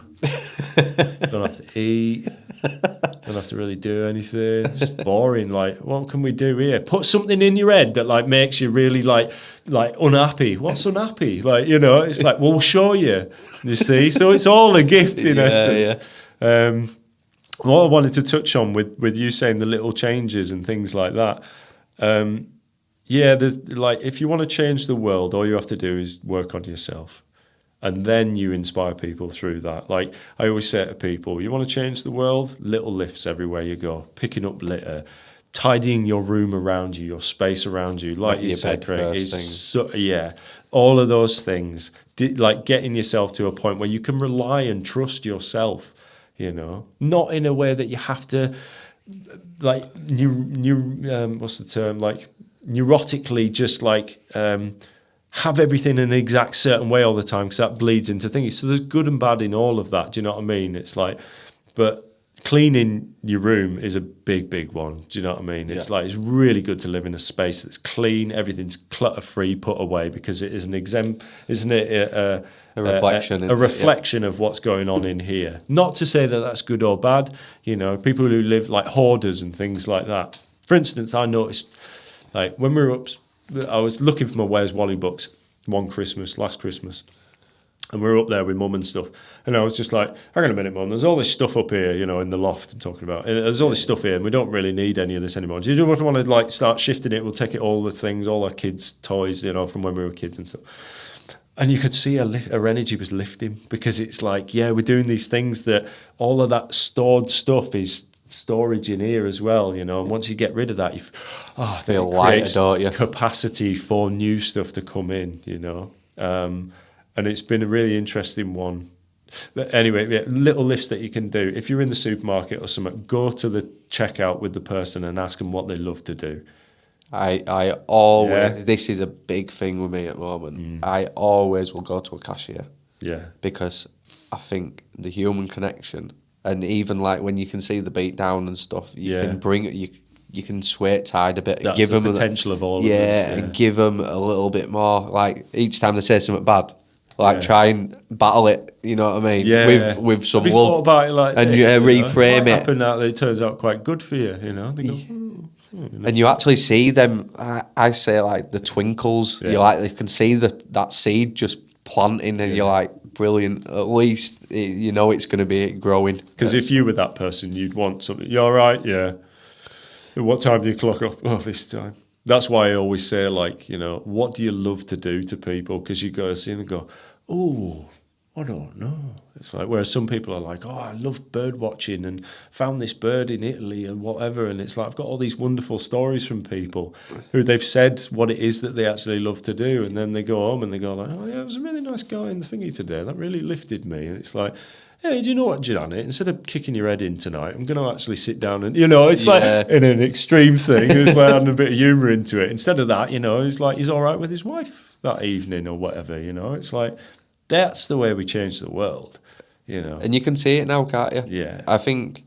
don't have to eat, don't have to really do anything. It's boring. Like, what can we do here? Put something in your head that like makes you really like unhappy. What's unhappy? Like, it's like, well, we'll show you. You see? So it's all a gift in essence. Yeah. What I wanted to touch on with you saying the little changes and things like that. There's like, if you want to change the world, all you have to do is work on yourself. And then you inspire people through that. Like I always say to people, you want to change the world? Little lifts everywhere you go. Picking up litter, tidying your room around you, your space around you. Like you said, Craig, all of those things. Like getting yourself to a point where you can rely and trust yourself. Not in a way that you have to, like what's the term? Like neurotically, just like. Have everything in an exact certain way all the time, because that bleeds into things. So there's good and bad in all of that. Do you know what I mean? It's like, but cleaning your room is a big one. Do you know what I mean? It's like, it's really good to live in a space that's clean, everything's clutter free, put away, because it is an isn't it? A reflection. A reflection of what's going on in here. Not to say that that's good or bad. You know, people who live like hoarders and things like that. For instance, I noticed, like, when we were up, I was looking for my Where's Wally books last Christmas. And we were up there with Mum and stuff. And I was just like, hang on a minute, Mum, there's all this stuff up here, you know, in the loft I'm talking about. And there's all this stuff here, and we don't really need any of this anymore. Do you want to, like, start shifting it? We'll take it, all the things, all our kids' toys, you know, from when we were kids and stuff. And you could see her energy was lifting, because it's like, yeah, we're doing these things that all of that stored stuff is storage in here as well, you know. And once you get rid of that, you feel lighter, don't you? Capacity for new stuff to come in, you know. And it's been a really interesting one. But anyway, yeah, little lifts that you can do. If you're in the supermarket or something, go to the checkout with the person and ask them what they love to do. I always, this is a big thing with me at the moment. I always will go to a cashier. Yeah. Because I think the human connection, and even like when you can see the beat down and stuff, you can bring it, you can sway it tide a bit. That's give the them potential of all of this. this. Yeah, and give them a little bit more. Like each time they say something bad, like try and battle it. You know what I mean? Yeah. With some Have you love. thought about it like and this, reframe it. it. Happen that it turns out quite good for you. You know. They go, you know. And you actually see them. I say like the twinkles. Yeah. You like, you can see that seed just planting, and you're like, brilliant. At least you know it's going to be growing. Because if you were that person, you'd want something. You all right? Yeah. What time do you clock off? Oh, this time. That's why I always say, like, you know, what do you love to do to people? Because you go see them and go, oh, I don't know. It's like, whereas some people are like, oh, I love bird watching and found this bird in Italy and whatever. And it's like, I've got all these wonderful stories from people who they've said what it is that they actually love to do. And then they go home and they go like, oh yeah, it was a really nice guy in the thingy today. That really lifted me. And it's like, hey, do you know what, Janet? Instead of kicking your head in tonight, I'm going to actually sit down and, you know, it's like in an extreme thing. It's like adding a bit of humour into it. Instead of that, you know, it's like he's all right with his wife that evening or whatever, you know. It's like, that's the way we change the world, you know. And you can see it now, can't you? Yeah. I think,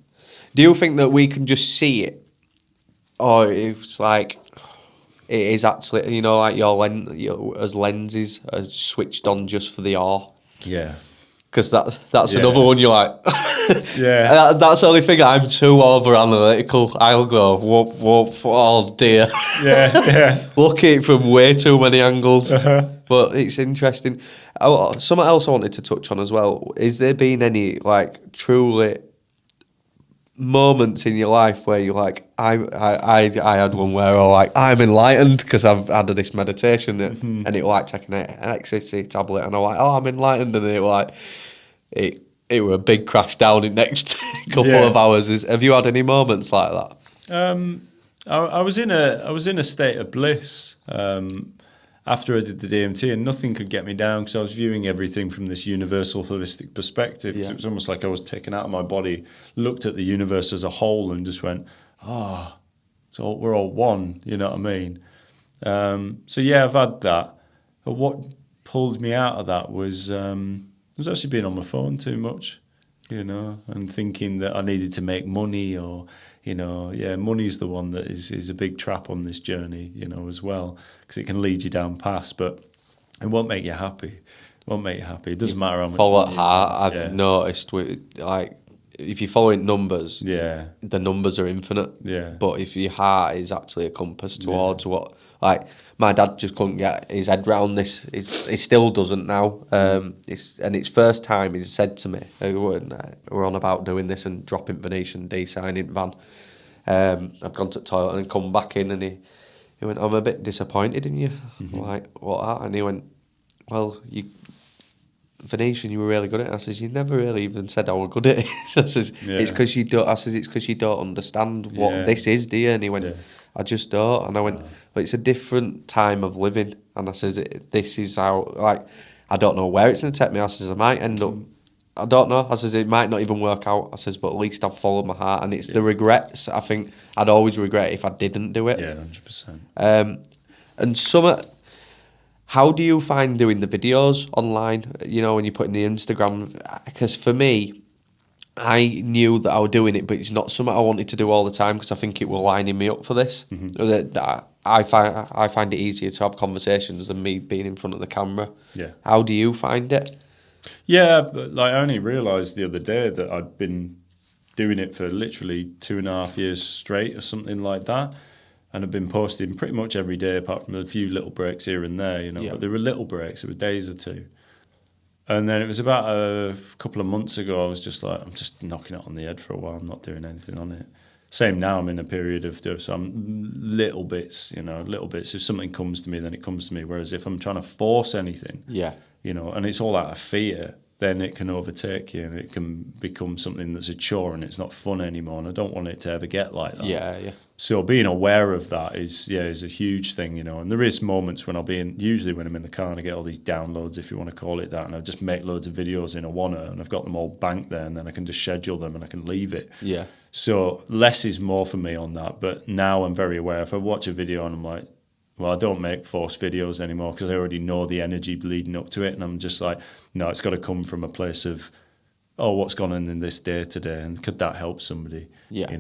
do you think that we can just see it? Or it's like, it is actually, you know, like your lenses are switched on just for the awe. Yeah. Because that's another one you're like, yeah. That's the only thing. I'm too over analytical. I'll go, whoop, oh dear. Yeah. Look at it from way too many angles. But it's interesting. Something else I wanted to touch on as well. Is there been any like truly moments in your life where you're like, I had one where I'm enlightened because I've had this meditation and it like taking an ecstasy tablet and I'm like, oh, I'm enlightened, and it were a big crash down in next couple of hours. Have you had any moments like that? I was in a state of bliss after I did the DMT, and nothing could get me down because I was viewing everything from this universal holistic perspective. It was almost like I was taken out of my body, looked at the universe as a whole, and just went, so we're all one. You know what I mean? So yeah, I've had that. But what pulled me out of that was actually being on my phone too much, you know, and thinking that I needed to make money or. You know, money's the one that is a big trap on this journey, you know, as well, because it can lead you down past, but it won't make you happy. It doesn't matter how much. Follow at heart. I've noticed with like if you're following numbers, the numbers are infinite. Yeah. But if your heart is actually a compass towards what, like my dad just couldn't get his head round this. He still doesn't now. It's first time he's said to me, we're on about doing this and dropping Venetian D-signing van. I've gone to the toilet and come back in, and he went, I'm a bit disappointed in you. Like, what? And he went, well, Venetian, you were really good at it. I says, you never really even said I was good at it. I says, it's because you don't. I says, it's because you don't understand what this is, do you? And he went, I just don't. And I went, well, it's a different time of living. And I says, this is how, like, I don't know where it's going to take me. I says, I might end up, I don't know. I says, it might not even work out. I says, but at least I've followed my heart. And it's the regrets. I think I'd always regret if I didn't do it. Yeah, 100%. And how do you find doing the videos online, you know, when you put in the Instagram? Because for me, I knew that I was doing it, but it's not something I wanted to do all the time because I think it was lining me up for this. That I find it easier to have conversations than me being in front of the camera. Yeah. How do you find it? Yeah, but like I only realised the other day that I'd been doing it for literally 2.5 years straight or something like that. And I've been posting pretty much every day apart from a few little breaks here and there, Yeah. But there were little breaks, there were days or two. And then it was about a couple of months ago, I was just like, I'm just knocking it on the head for a while. I'm not doing anything on it. Same now, I'm in a period of some little bits, little bits. If something comes to me, then it comes to me. Whereas if I'm trying to force anything, and it's all out of fear, then it can overtake you and it can become something that's a chore and it's not fun anymore. And I don't want it to ever get like that. Yeah. So being aware of that is a huge thing, And there is moments when usually when I'm in the car and I get all these downloads, if you want to call it that, and I just make loads of videos in a Wanna and I've got them all banked there and then I can just schedule them and I can leave it. Yeah. So less is more for me on that. But now I'm very aware. If I watch a video and I'm like, well, I don't make forced videos anymore because I already know the energy leading up to it. And I'm just like, no, it's got to come from a place of, what's gone on in this day today? And could that help somebody? Yeah.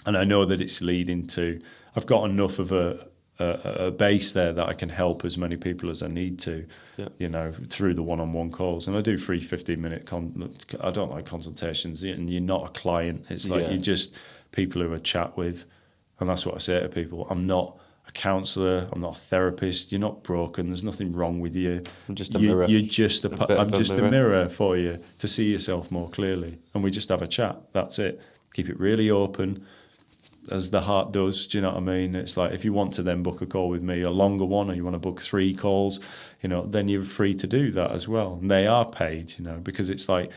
And I know that it's leading to, I've got enough of a base there that I can help as many people as I need to, through the one-on-one calls. And I do free 15-minute, I don't like consultations, and you're not a client. It's like you're just people who I chat with. And that's what I say to people. I'm not a counsellor, I'm not a therapist, you're not broken, there's nothing wrong with you. I'm just a mirror. I'm just a mirror for you to see yourself more clearly. And we just have a chat, that's it. Keep it really open, as the heart does, do you know what I mean? It's like if you want to then book a call with me, a longer one, or you want to book 3 calls, then you're free to do that as well. And they are paid, because it's like,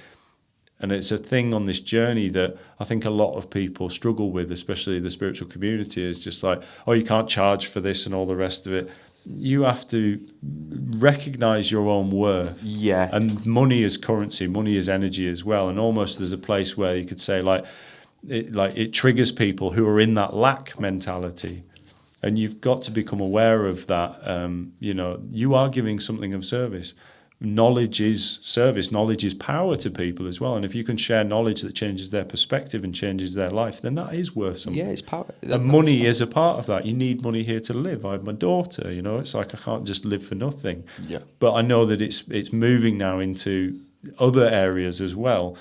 and it's a thing on this journey that I think a lot of people struggle with, especially the spiritual community, is just like, you can't charge for this and all the rest of it. You have to recognize your own worth. Yeah. And money is currency, money is energy as well. And almost there's a place where you could say it triggers people who are in that lack mentality. And you've got to become aware of that. You are giving something of service. Knowledge is service. Knowledge is power to people as well. And if you can share knowledge that changes their perspective and changes their life, then that is worth something. Yeah, it's power. And money is a part of that. You need money here to live. I have my daughter, it's like I can't just live for nothing. Yeah. But I know that it's moving now into other areas as well,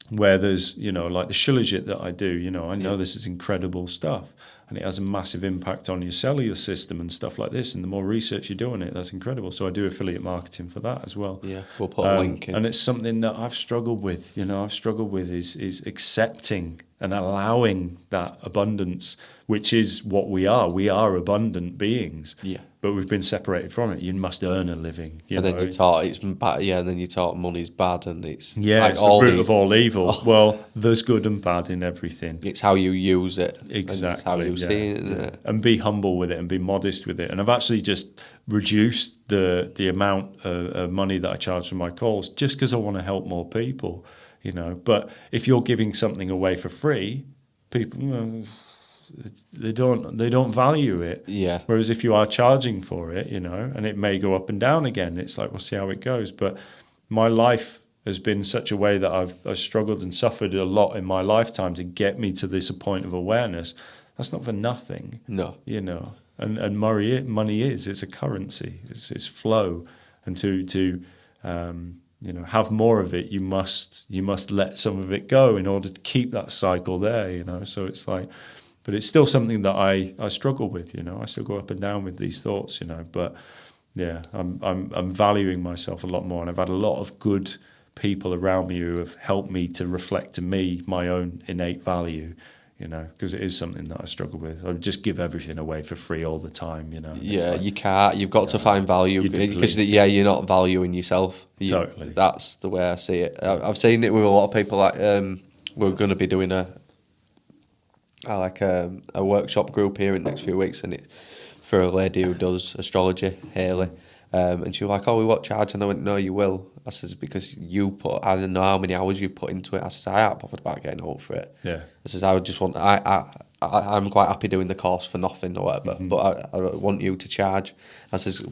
where there's, like the shilajit that I do, I know this is incredible stuff. And it has a massive impact on your cellular system and stuff like this. And the more research you do on it, that's incredible. So I do affiliate marketing for that as well. Yeah, we'll put a link in. And it's something that I've struggled with. Is accepting and allowing that abundance, which is what we are. We are abundant beings. Yeah. But we've been separated from it. You must earn a living. Then you're taught it's bad. Yeah, and then you're taught money's bad, and it's it's the root of all evil. Well, there's good and bad in everything. It's how you use it. Exactly. It's how you see it. And be humble with it and be modest with it. And I've actually just reduced the amount of money that I charge for my calls just because I want to help more people. But if you're giving something away for free, people they don't value it. Yeah. Whereas if you are charging for it, and it may go up and down again, it's like we'll see how it goes. But my life has been such a way that I've struggled and suffered a lot in my lifetime to get me to this point of awareness. That's not for nothing. No. And money it's a currency. It's flow, and to have more of it, you must let some of it go in order to keep that cycle there. So it's like, but it's still something that I struggle with. I still go up and down with these thoughts. But yeah, I'm valuing myself a lot more, and I've had a lot of good people around me who have helped me to reflect to me my own innate value. Because it is something that I struggle with. I just give everything away for free all the time, Yeah, you can't. You've got to find value because you're not valuing yourself. Totally. That's the way I see it. I've seen it with a lot of people. Like we're going to be doing a workshop group here in the next few weeks, and it's for a lady who does astrology, Hayley. And she was like, we won't charge. And I went, no, you will. I says, because I don't know how many hours you put into it. I says, I ain't bothered about getting home for it. Yeah. I says, I'm quite happy doing the course for nothing or whatever, but I want you to charge. I says,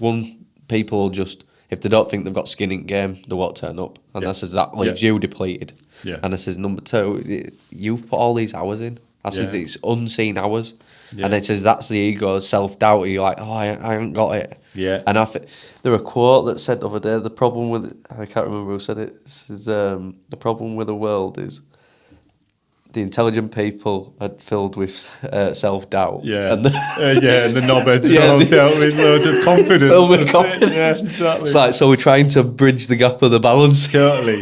people just If they don't think they've got skin in the game, they won't turn up. And I says, that leaves you depleted. Yeah. And I says, number two, you've put all these hours in. I says, it's unseen hours. Yeah. And it says, that's the ego, self-doubt. You're like, oh, I haven't got it. Yeah. And there were a quote that said the other day, the problem with, I can't remember who said it, says, the problem with the world is the intelligent people are filled with self-doubt. Yeah. And and the knobheads are all dealt with loads of confidence. Filled with confidence. Yeah, exactly. It's like, so we're trying to bridge the gap of the balance. Totally.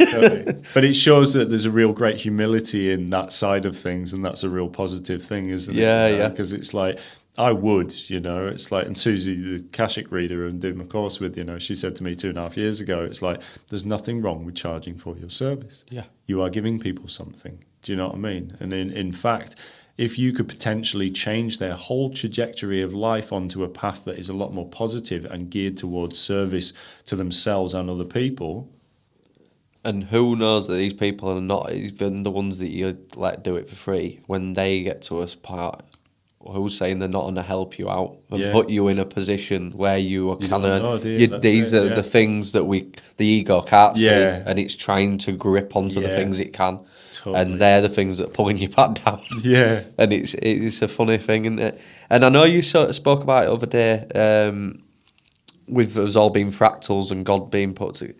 But it shows that there's a real great humility in that side of things, and that's a real positive thing, isn't it? Yeah. Because it's like, I would, it's like, and Susie, the Akashic reader and doing my course with, she said to me 2.5 years ago, it's like, there's nothing wrong with charging for your service. Yeah. You are giving people something. Do you know what I mean? And in fact, if you could potentially change their whole trajectory of life onto a path that is a lot more positive and geared towards service to themselves and other people. And who knows that these people are not even the ones that you let do it for free. When they get to us part, who's saying they're not going to help you out and put you in a position where you are kind of, these are the things that the ego can't see, and it's trying to grip onto the things it can. Totally. And they're the things that are pulling you back down. Yeah. And it's a funny thing, isn't it? And I know you sort of spoke about it the other day, with us all being fractals and God being put to,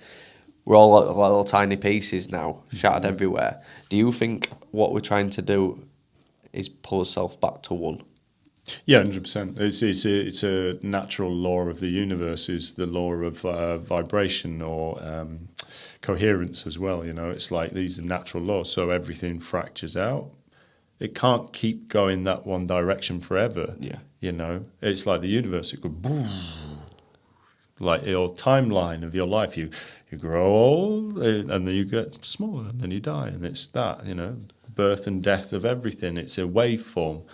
we're all little tiny pieces now, shattered everywhere. Do you think what we're trying to do is pull ourselves back to one? Yeah, 100%. It's a natural law of the universe, is the law of vibration or coherence as well. It's like these are natural laws, so everything fractures out. It can't keep going that one direction forever. Yeah, it's like the universe. It could boom, like your timeline of your life. You grow old, and then you get smaller, and then you die, and it's that. Birth and death of everything. It's a waveform.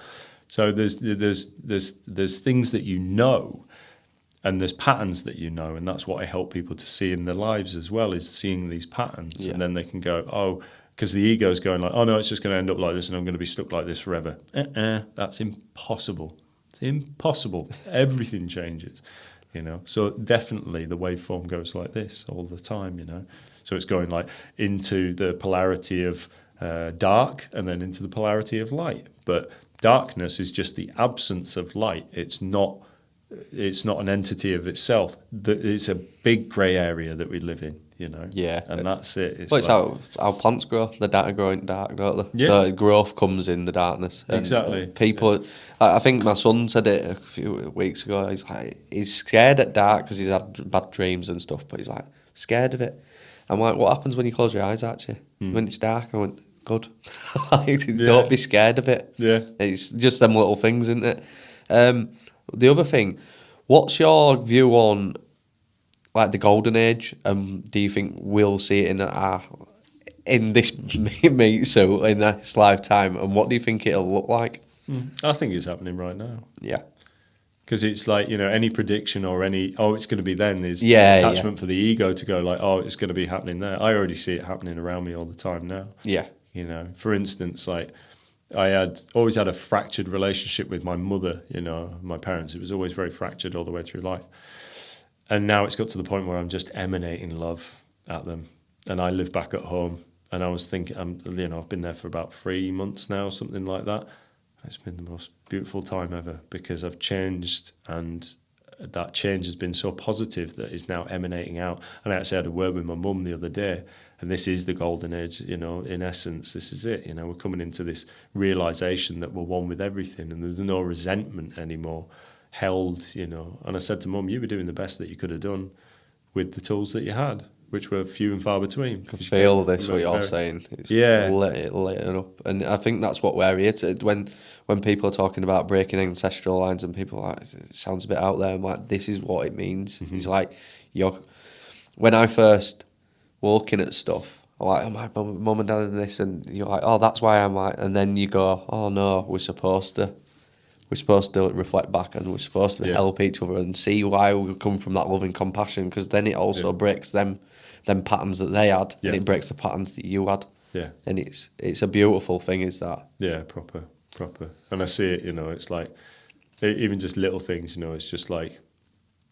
So there's things that and there's patterns that and that's what I help people to see in their lives as well, is seeing these patterns, and then they can go, oh, because the ego's going like, oh no, it's just going to end up like this, and I'm going to be stuck like this forever. That's impossible. It's impossible. Everything changes, So definitely the waveform goes like this all the time, So it's going like into the polarity of dark and then into the polarity of light, but darkness is just the absence of light. It's not an entity of itself. It's a big grey area that we live in, Yeah. And that's it. It's how plants grow. They grow in dark, don't they? Yeah. So growth comes in the darkness. And exactly. People, I think my son said it a few weeks ago. He's scared at dark because he's had bad dreams and stuff, but he's like scared of it. I'm like, what happens when you close your eyes, actually? When it's dark? I went, good. Don't be scared of it. Yeah. It's just them little things, isn't it? The other thing, what's your view on like the golden age? Do you think we'll see it in this meat suit in this lifetime? And what do you think it'll look like? I think it's happening right now. Yeah. Because it's like, any prediction or it's going to be then is attachment for the ego to go like, oh, it's going to be happening there. I already see it happening around me all the time now. Yeah. For instance, like I always had a fractured relationship with my mother, my parents. It was always very fractured all the way through life. And now it's got to the point where I'm just emanating love at them. And I live back at home. And I was thinking, I've been there for about 3 months now, something like that. It's been the most beautiful time ever because I've changed, and that change has been so positive that it's now emanating out. And I actually had a word with my mum the other day, and this is the golden age, in essence, this is it. We're coming into this realisation that we're one with everything and there's no resentment anymore held, And I said to Mum, you were doing the best that you could have done with the tools that you had, which were few and far between. I can feel this, what you're saying. It's lit up. And I think that's what we're here to, when people are talking about breaking ancestral lines and people are like, it sounds a bit out there, I'm like, this is what it means. It's like, when I first looking at stuff, I'm like, oh, my mum and dad and this, and you're like, oh, that's why I'm like, and then you go, oh no, we're supposed to reflect back, and we're supposed to help each other and see why we come from that loving compassion, because then it also breaks them patterns that they had, and it breaks the patterns that you had. Yeah. And it's a beautiful thing, is that. Yeah, proper. And I see it, it's like, even just little things, it's just like,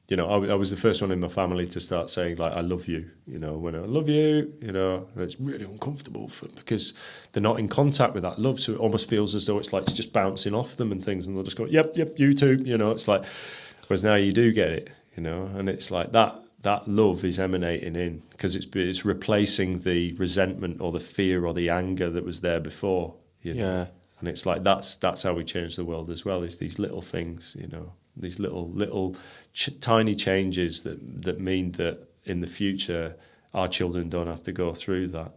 You know, I was the first one in my family to start saying, like, I love you, you know, when I love you, you know, and it's really uncomfortable because they're not in contact with that love. So it almost feels as though it's like it's just bouncing off them and things. And they'll just go, yep, you too. You know, it's like, whereas now you do get it, you know, and it's like that love is emanating in because it's replacing the resentment or the fear or the anger that was there before, you know. Yeah. And it's like that's how we change the world as well, is these little things, you know, these little tiny changes that mean that in the future our children don't have to go through that,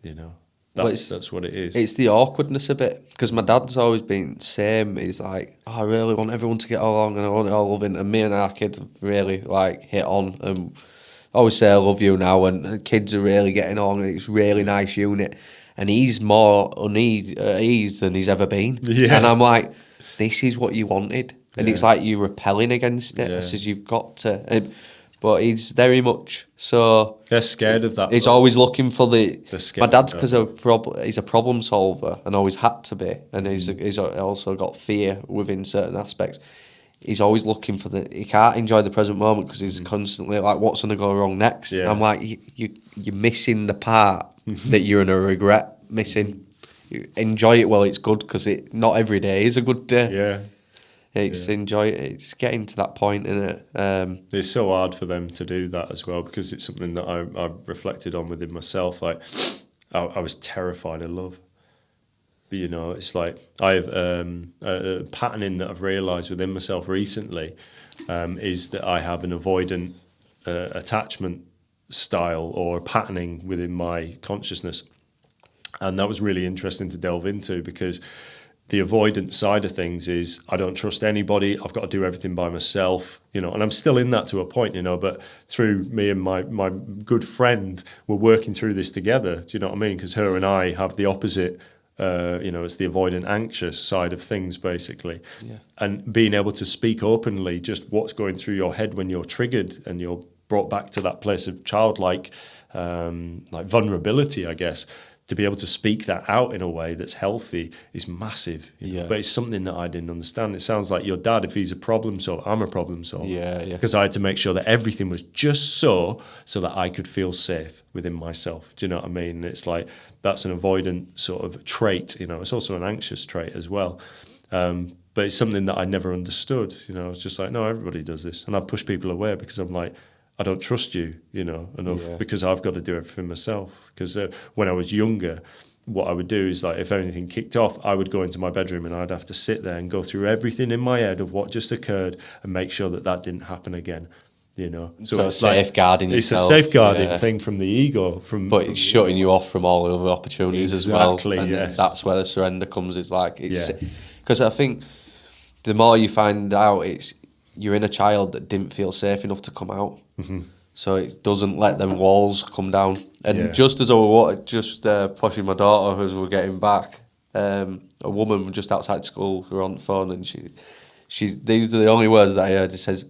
you know. That's what it is. It's the awkwardness of it, because my dad's always been same. He's like, oh, I really want everyone to get along and I want it all loving. And me and our kids really like hit on, and I always say I love you now, and the kids are really getting on, and it's really nice unit. And he's more uneasy than he's ever been. Yeah. And I'm like, this is what you wanted. And it's like you're repelling against it. Yeah. I says, you've got to. But he's very much so. They're scared of that. He's always looking for the. My dad's because he's a problem solver and always had to be, and he's also got fear within certain aspects. He's always looking for he can't enjoy the present moment because he's constantly like, what's going to go wrong next? Yeah. I'm like, you're missing the part that you're going to regret missing. You enjoy it while it's good, because not every day is a good day. Yeah. Enjoy it. It's getting to that point, isn't it? It's so hard for them to do that as well, because it's something that I reflected on within myself. Like, I was terrified of love. But, you know, it's like I have a patterning that I've realised within myself recently is that I have an avoidant attachment style or patterning within my consciousness. And that was really interesting to delve into, because the avoidance side of things is I don't trust anybody. I've got to do everything by myself, you know, and I'm still in that to a point, you know, but through me and my good friend, we're working through this together. Do you know what I mean? Because her and I have the opposite, you know, it's the avoidant anxious side of things, basically. Yeah. And being able to speak openly, just what's going through your head when you're triggered and you're brought back to that place of childlike like vulnerability, I guess. To be able to speak that out in a way that's healthy is massive. You know? But it's something that I didn't understand. It sounds like your dad, if he's a problem solver, I'm a problem solver. Yeah. Because I had to make sure that everything was just so that I could feel safe within myself. Do you know what I mean? It's like, that's an avoidant sort of trait, you know. It's also an anxious trait as well. But it's something that I never understood. You know, I was just like, no, everybody does this. And I push people away because I'm like, I don't trust you, you know, enough because I've got to do everything myself. Because when I was younger, what I would do is, like, if anything kicked off, I would go into my bedroom and I'd have to sit there and go through everything in my head of what just occurred and make sure that didn't happen again, you know. So it's safeguarding yourself. It's a safeguarding thing from the ego. But it's shutting you off from all the other opportunities as well. And yes. that's where the surrender comes. It's like, because I think the more you find out, you're in a child that didn't feel safe enough to come out. Mm-hmm. So it doesn't let them walls come down. And just as I was pushing my daughter as we were getting back, a woman just outside school, we were on the phone, and she these are the only words that I heard. It says,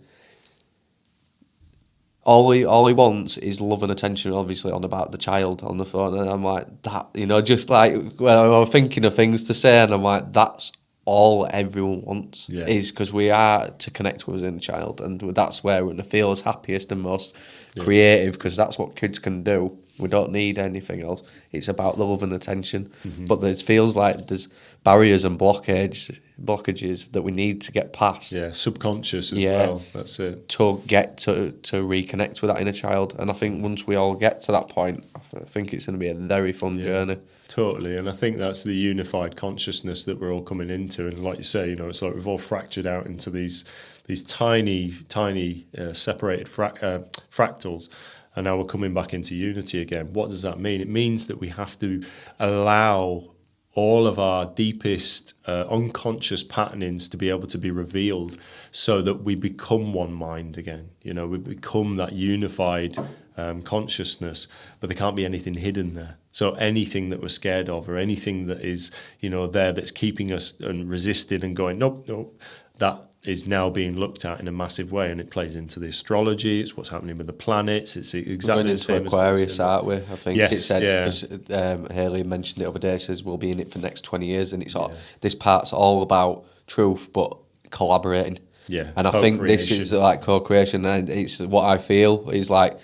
all he wants is love and attention, obviously, on about the child on the phone. And I'm like, that, you know, just like, when I'm thinking of things to say, and I'm like, that's all everyone wants, is because we are to connect with us in a child, and that's where we're going to feel as happiest and most creative, because that's what kids can do. We don't need anything else. It's about the love and attention. But it feels like there's barriers and blockages that we need to get past. Yeah, subconscious as well. That's it. To get to reconnect with that inner child. And I think once we all get to that point, I think it's going to be a very fun journey. Totally, and I think that's the unified consciousness that we're all coming into. And like you say, you know, it's like we've all fractured out into these tiny separated fractals, and now we're coming back into unity again. What does that mean? It means that we have to allow all of our deepest unconscious patternings to be able to be revealed, so that we become one mind again. You know, we become that unified consciousness, but there can't be anything hidden there. So anything that we're scared of, or anything that is, you know, there that's keeping us and resisting and going, nope, that is now being looked at in a massive way, and it plays into the astrology. It's what's happening with the planets. It's exactly the same. Aquarius, aren't we? I think it said, yeah. because Haley mentioned it the other day. It says we'll be in it for the next 20 years, and it's all, this part's all about truth, but collaborating. Yeah, And I think this is like co-creation, and it's what I feel is like,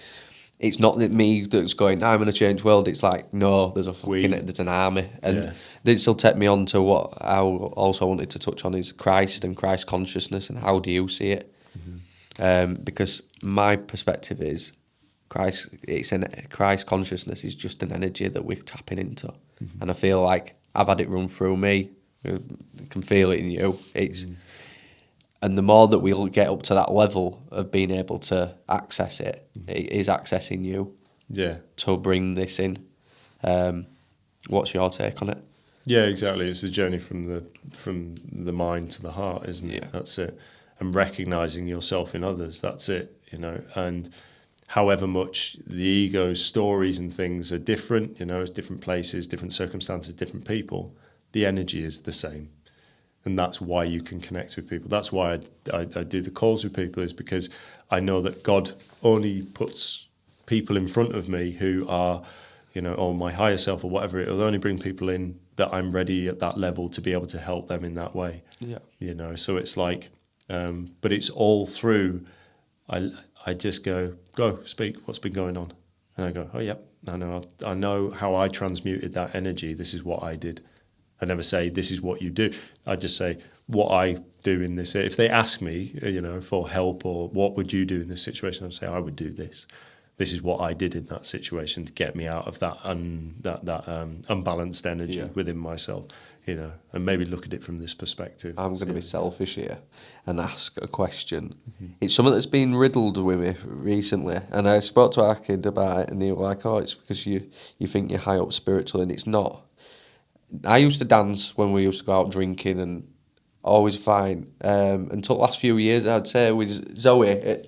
it's not that me that's going, I'm going to change the world. It's like, no, there's there's an army. And this will take me on to what I also wanted to touch on is Christ and Christ consciousness, and how do you see it? Because my perspective is Christ consciousness is just an energy that we're tapping into. And I feel like I've had it run through me. I can feel it in you. And the more that we'll get up to that level of being able to access it, it is accessing you. Yeah. To bring this in. What's your take on it? Yeah, exactly. It's the journey from the mind to the heart, isn't it? That's it. And recognizing yourself in others. That's it. And however much the ego's stories and things are different, it's different places, different circumstances, different people, the energy is the same. And that's why you can connect with people. That's why I do the calls with people, is because I know that God only puts people in front of me who are, or my higher self or whatever. It'll only bring people in that I'm ready at that level to be able to help them in that way. Yeah. So it's like, but it's all through, I just go, speak, what's been going on? And I go, oh, yeah, I know how I transmuted that energy. This is what I did. I never say, this is what you do. I just say, what I do in this. If they ask me, for help or what would you do in this situation, I'll say, I would do this. This is what I did in that situation to get me out of that unbalanced energy within myself, and maybe look at it from this perspective. I'm going to be selfish here and ask a question. It's something that's been riddled with me recently, and I spoke to our kid about it, and he was like, oh, it's because you think you're high up spiritual, and it's not. I used to dance when we used to go out drinking, and always fine. Until the last few years, I'd say with Zoe,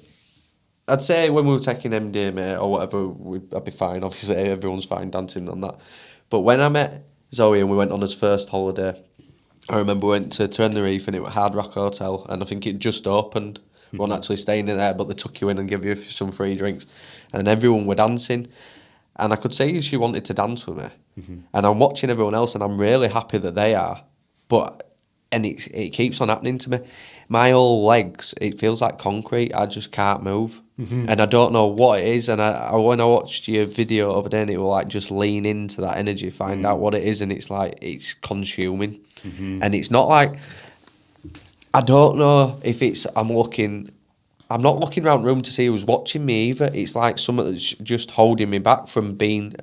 I'd say when we were taking MDMA or whatever, I'd be fine. Obviously, everyone's fine dancing on that. But when I met Zoe and we went on his first holiday, I remember we went to Tenerife, and it was Hard Rock Hotel, and I think it just opened. We weren't actually staying in there, but they took you in and give you some free drinks, and everyone were dancing. And I could see she wanted to dance with me. And I'm watching everyone else, and I'm really happy that they are. And it keeps on happening to me. My whole legs, it feels like concrete. I just can't move. And I don't know what it is. And when I watched your video over there, and it was like, just lean into that energy, find out what it is. And it's like, it's consuming. And it's not like, I don't know if it's, I'm not looking around the room to see who's watching me either. It's like something that's just holding me back from being...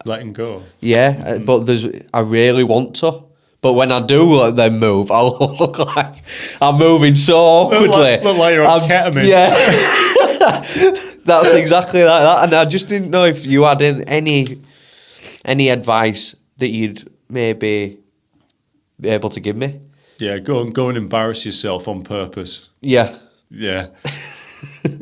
letting go. Yeah, but I really want to. But when I do let them move, I'll look like I'm moving so awkwardly. Look like you're on ketamine. Yeah. That's exactly like that. And I just didn't know if you had any advice that you'd maybe be able to give me. Yeah, go and embarrass yourself on purpose. Yeah. Yeah.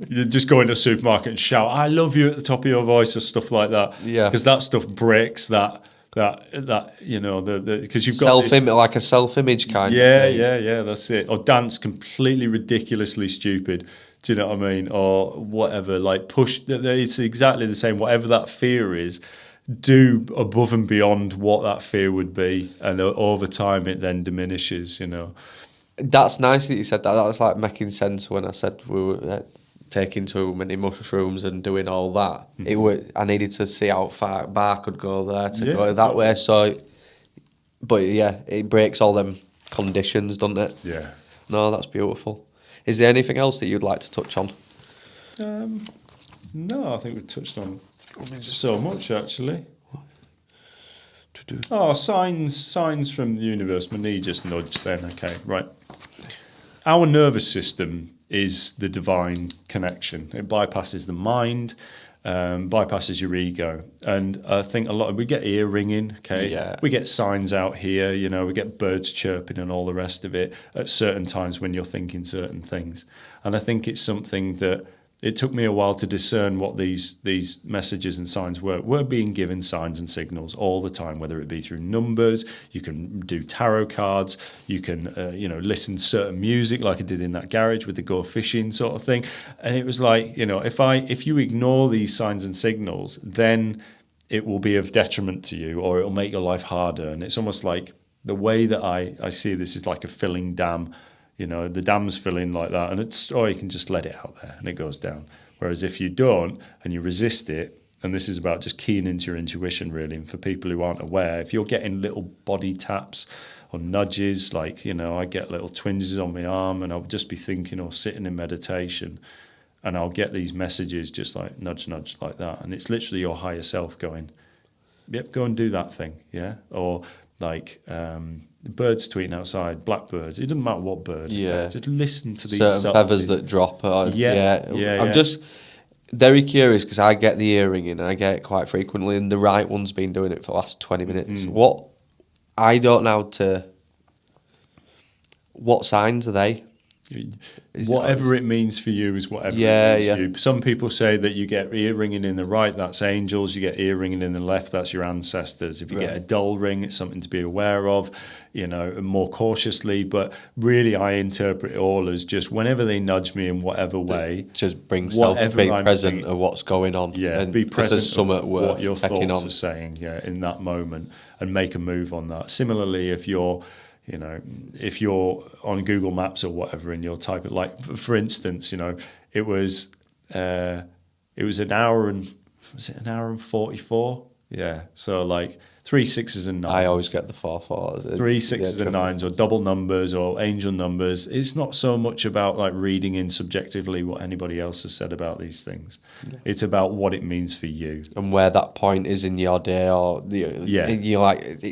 You just go into a supermarket and shout, I love you at the top of your voice, or stuff like that. Yeah. Because that stuff breaks that because you've got self-image, like a self-image kind of thing. Yeah, that's it. Or dance completely ridiculously stupid. Do you know what I mean? Or whatever, like it's exactly the same. Whatever that fear is, do above and beyond what that fear would be. And over time, it then diminishes, That's nice that you said that. That's like making sense when I said we were taking too many mushrooms and doing all that. I needed to see how far bar could go there to go that way. So, but yeah, it breaks all them conditions, doesn't it? Yeah. No, that's beautiful. Is there anything else that you'd like to touch on? No, I think we've touched on so much actually. Oh, signs from the universe. My knee just nudged then. Okay, right. Our nervous system is the divine connection. It bypasses the mind, bypasses your ego. And I think we get ear ringing, okay? Yeah. We get signs out here, we get birds chirping and all the rest of it at certain times when you're thinking certain things. And I think it's something that it took me a while to discern what these messages and signs were. We're being given signs and signals all the time, whether it be through numbers, you can do tarot cards, you can, listen to certain music like I did in that garage with the go fishing sort of thing. And it was like, if you ignore these signs and signals, then it will be of detriment to you, or it'll make your life harder. And it's almost like the way that I see this is like a filling dam. the dam's filling like that, and you can just let it out there and it goes down. Whereas if you don't and you resist it, and this is about just keying into your intuition really, and for people who aren't aware, if you're getting little body taps or nudges, like, I get little twinges on my arm, and I'll just be thinking or sitting in meditation, and I'll get these messages just like nudge, nudge like that, and it's literally your higher self going, yep, go and do that thing, yeah? Or like birds tweeting outside, blackbirds. It doesn't matter what bird. Yeah. Just listen to these certain feathers that drop. I'm yeah. just very curious because I get the ear ringing, and I get it quite frequently, and the right one's been doing it for the last 20 minutes. What I don't know what signs are they? Whatever it means for you is whatever it means for you. Some people say that you get ear ringing in the right, that's angels. You get ear ringing in the left, that's your ancestors. If you get a dull ring, it's something to be aware of, more cautiously. But really, I interpret it all as just whenever they nudge me in whatever way, just bring self, be present of what's going on. Yeah, and be present of what your thoughts on. are saying. Yeah, in that moment, and make a move on that. Similarly, if you're on Google Maps or whatever and you're typing, like for instance, it was an hour and 44? Yeah. So like 3 6s and 9s. I always get the 4 3 6s and 9s, or double numbers or angel numbers. It's not so much about like reading in subjectively what anybody else has said about these things. Yeah. It's about what it means for you. And where that point is in your day, or you're like,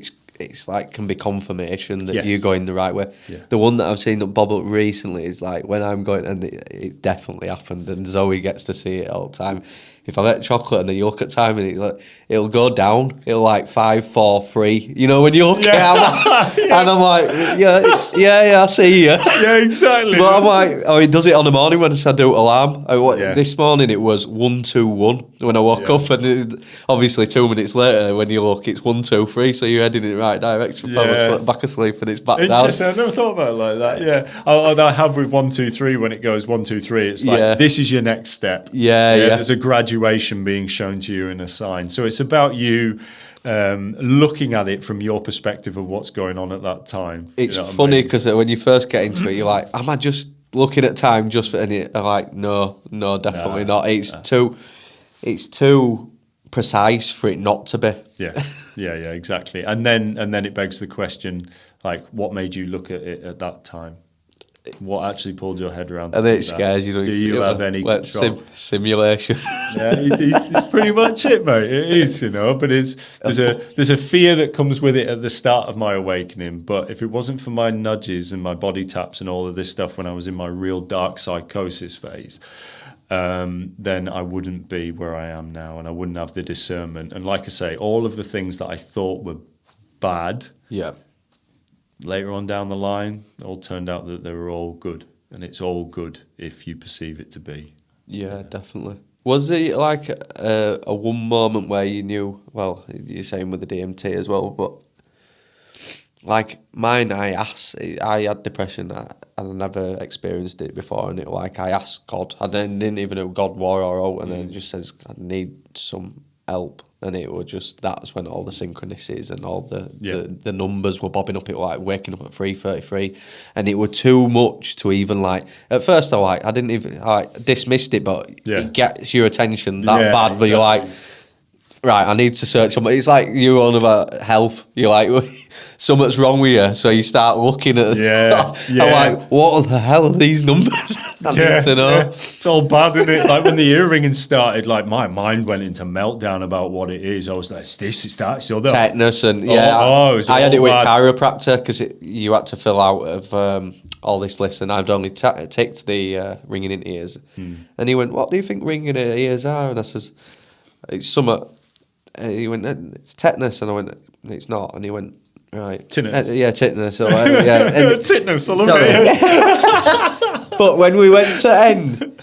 it's like can be confirmation that you're going the right way. Yeah. The one that I've seen that bob up recently is like when I'm going, and it definitely happened, and Zoe gets to see it all the time. If I get chocolate and then you look at time and it'll go down, it'll like 5 4 3. When you look at it, and I'm like, I see you. Yeah, exactly. But I'm like, it does it on the morning when I do alarm. This morning it was 1 2 1 when I woke up, and obviously 2 minutes later when you look, it's 1 2 3. So you're heading in the right direction. Fell back asleep and it's back down. Interesting. I never thought about it like that. Yeah, I have with 1 2 3 when it goes 1 2 3. It's like this is your next step. Yeah. There's a graduation being shown to you in a sign. So it's about you looking at it from your perspective of what's going on at that time. It's funny because when you first get into it, you're like, am I just looking at time just for any? I'm like, no, definitely not. It's too precise for it not to be. Yeah, exactly. And then it begs the question, like, what made you look at it at that time? What actually pulled your head around? And it scares you. Do you have any simulation? Yeah, it's pretty much it, mate. It is, but there's a fear that comes with it at the start of my awakening. But if it wasn't for my nudges and my body taps and all of this stuff when I was in my real dark psychosis phase, then I wouldn't be where I am now, and I wouldn't have the discernment. And like I say, all of the things that I thought were bad, later on down the line, it all turned out that they were all good, and it's all good if you perceive it to be. Yeah, definitely. Was it like a one moment where you knew? Well, you're saying with the DMT as well, but like mine, I had depression, and I never experienced it before, and I asked God. I didn't even know God war or out, and then it just says I need some help. And it was just, that's when all the synchronicities and all the numbers were bobbing up. It was like waking up at 3:33, and it was too much to even at first I didn't even dismissed it, but it gets your attention that bad. But you're like, right, I need to search something. It's like you're on about health. You're like, something's wrong with you. So you start looking at I'm like, what the hell are these numbers? I need to know. It's all bad, isn't it? Like when the ear ringing started, like my mind went into meltdown about what it is. I was like, this is that. So tetanus and I had it with chiropractor because you had to fill out of all this list, and I'd only ticked the ringing in ears. And he went, what do you think ringing in ears are? And I says, it's something. He went, it's tetanus, and I went, it's not. And he went, right, tetanus, tetanus. So, and, tetanus, I love it. But when we went to end,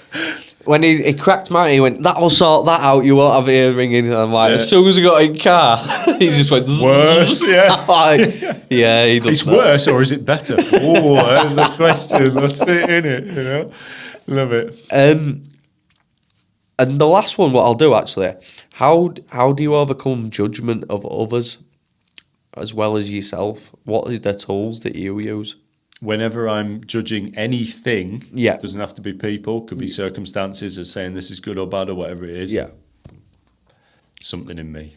when he cracked my, he went, that'll sort that out. You won't have ear ringing. And I'm like, as soon as we got in car, he just went worse. He does. It's worse, or is it better? Oh, that's the question. That's it, innit? Love it. And the last one, what I'll do actually, how do you overcome judgment of others as well as yourself? What are the tools that you use? whenever I'm judging anything, Yeah. doesn't have to be people, could be circumstances of saying this is good or bad or whatever it is. Yeah. Something in me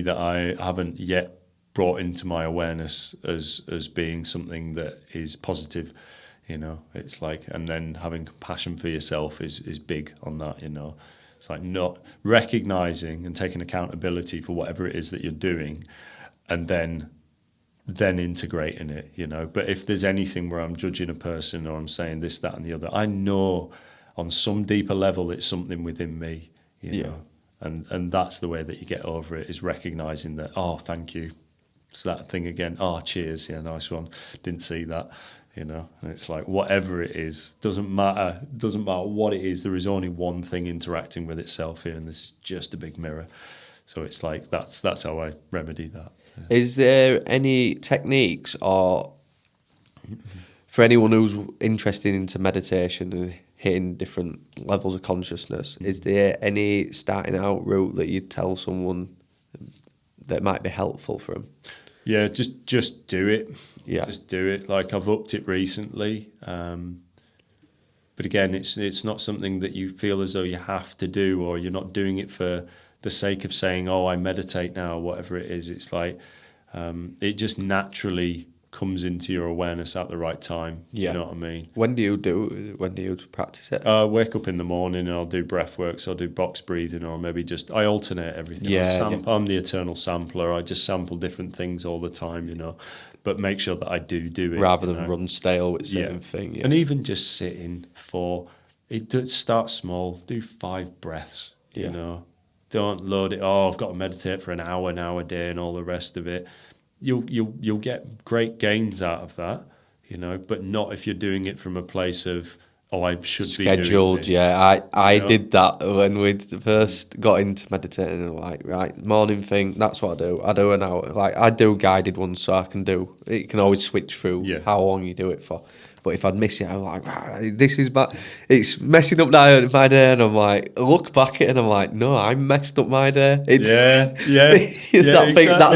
that I haven't yet brought into my awareness as being something that is positive. It's like, and then having compassion for yourself is big on that. It's like not recognizing and taking accountability for whatever it is that you're doing, and then integrating it. But if there's anything where I'm judging a person or I'm saying this, that, and the other, I know on some deeper level it's something within me. Know, and that's the way that you get over it, is recognizing that. Oh, thank you. It's that thing again. Oh, cheers. Yeah, nice one. Didn't see that. And it's like, whatever it is, doesn't matter what it is, there is only one thing interacting with itself here, and this is just a big mirror. So it's like, that's how I remedy that. Yeah. Is there any techniques, or for anyone who's interested into meditation and hitting different levels of consciousness, is there any starting out route that you'd tell someone that might be helpful for them? Yeah, just do it. Yeah. Just do it. Like, I've upped it recently. But again, it's not something that you feel as though you have to do, or you're not doing it for the sake of saying, oh, I meditate now, or whatever it is. It's like, it just naturally comes into your awareness at the right time. Do you know what I mean? When do you practice it? I wake up in the morning and I'll do breath work, so I'll do box breathing, or maybe I alternate everything. I'm the eternal sampler. I just sample different things all the time, but make sure that I do it. Rather than run stale with the same thing. Yeah. And even just sitting start small, do 5 breaths, Don't load it, I've got to meditate for an hour now a day and all the rest of it. You'll get great gains out of that, but not if you're doing it from a place of, I should be scheduled. Doing this. Yeah, I did that when we first got into meditating. And like, right, morning thing, that's what I do. I do an hour. Like, I do guided ones, so it can always switch through how long you do it for. But if I'd miss it, I'm like, this is it's messing up my day, and I'm like, look back at it, and I'm like, no, I messed up my day. That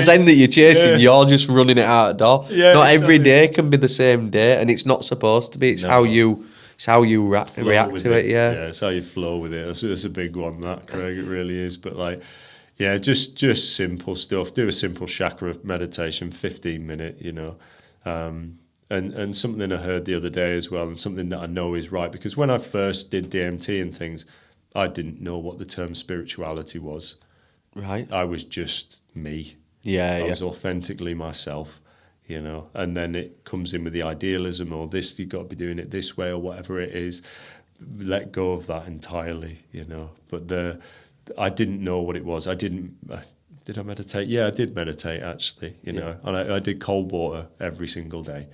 zen that you're chasing, you're just running it out the door. Not every day can be the same day, and it's not supposed to be. It's how you react to it. Yeah, it's how you flow with it. That's a big one, that, Craig. It really is. But like, just simple stuff. Do a simple chakra meditation, 15-minute. And something I heard the other day as well, and something that I know is right, because when I first did DMT and things, I didn't know what the term spirituality was. Right. I was just me. I was authentically myself, and then it comes in with the idealism, or this, you've got to be doing it this way, or whatever it is. Let go of that entirely, But I didn't know what it was. Did I meditate? Yeah, I did meditate, actually, and I did cold water every single day.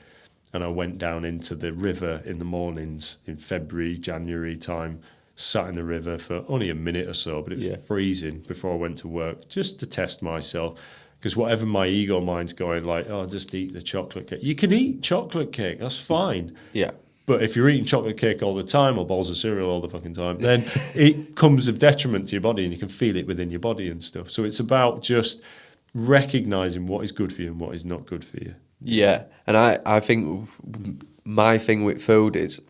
And I went down into the river in the mornings in February, January time, sat in the river for only a minute or so, but it was freezing before I went to work, just to test myself. Because whatever my ego mind's going, like, just eat the chocolate cake. You can eat chocolate cake, that's fine. Yeah. But if you're eating chocolate cake all the time, or bowls of cereal all the fucking time, then it comes of detriment to your body, and you can feel it within your body and stuff. So it's about just recognizing what is good for you and what is not good for you. Yeah, and I think my thing with food is,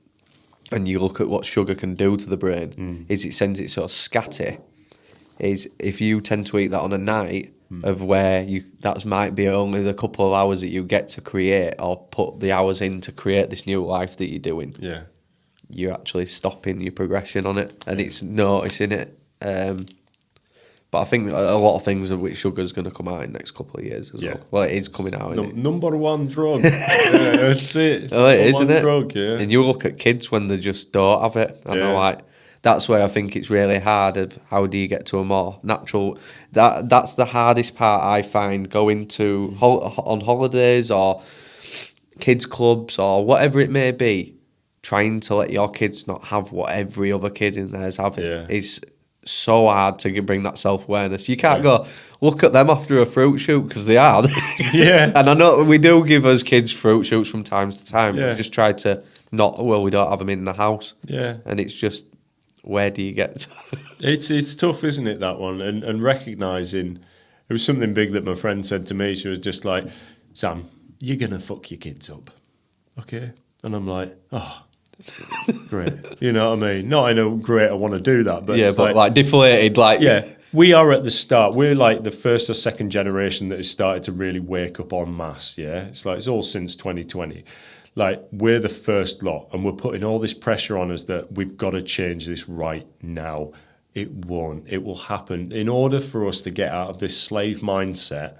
and you look at what sugar can do to the brain, is it sends it sort of scatty. Is if you tend to eat that on a night of where that might be only the couple of hours that you get to create, or put the hours in to create this new life that you're doing. Yeah, you're actually stopping your progression on it, and it's noticing it. But I think a lot of things with sugar's going to come out in the next couple of years as well. Well, it is coming out, isn't it? Number one drug. That's it. Oh, it is, isn't it? Drug, yeah. And you look at kids when they just don't have it. And they're like, that's where I think it's really hard of how do you get to a more natural... That's the hardest part I find, going to on holidays or kids clubs or whatever it may be, trying to let your kids not have what every other kid in there is having. It's so hard to bring that self-awareness. You can't go look at them after a fruit shoot, because they are. And I know we do give us kids fruit shoots from time to time. We just try to we don't have them in the house. And it's just, where do you get to? It's tough, isn't it, that one? And recognising, it was something big that my friend said to me. She was just like, Sam, you're going to fuck your kids up. okay. And I'm like, oh, great. You know what I mean? Not in a great, I want to do that, but Yeah, it's but like deflated, like yeah, we are at the start. We're like the first or second generation that has started to really wake up en masse. Yeah, it's like it's all since 2020. Like we're the first lot, and we're putting all this pressure on us that we've got to change this right now. It won't. It will happen. In order for us to get out of this slave mindset,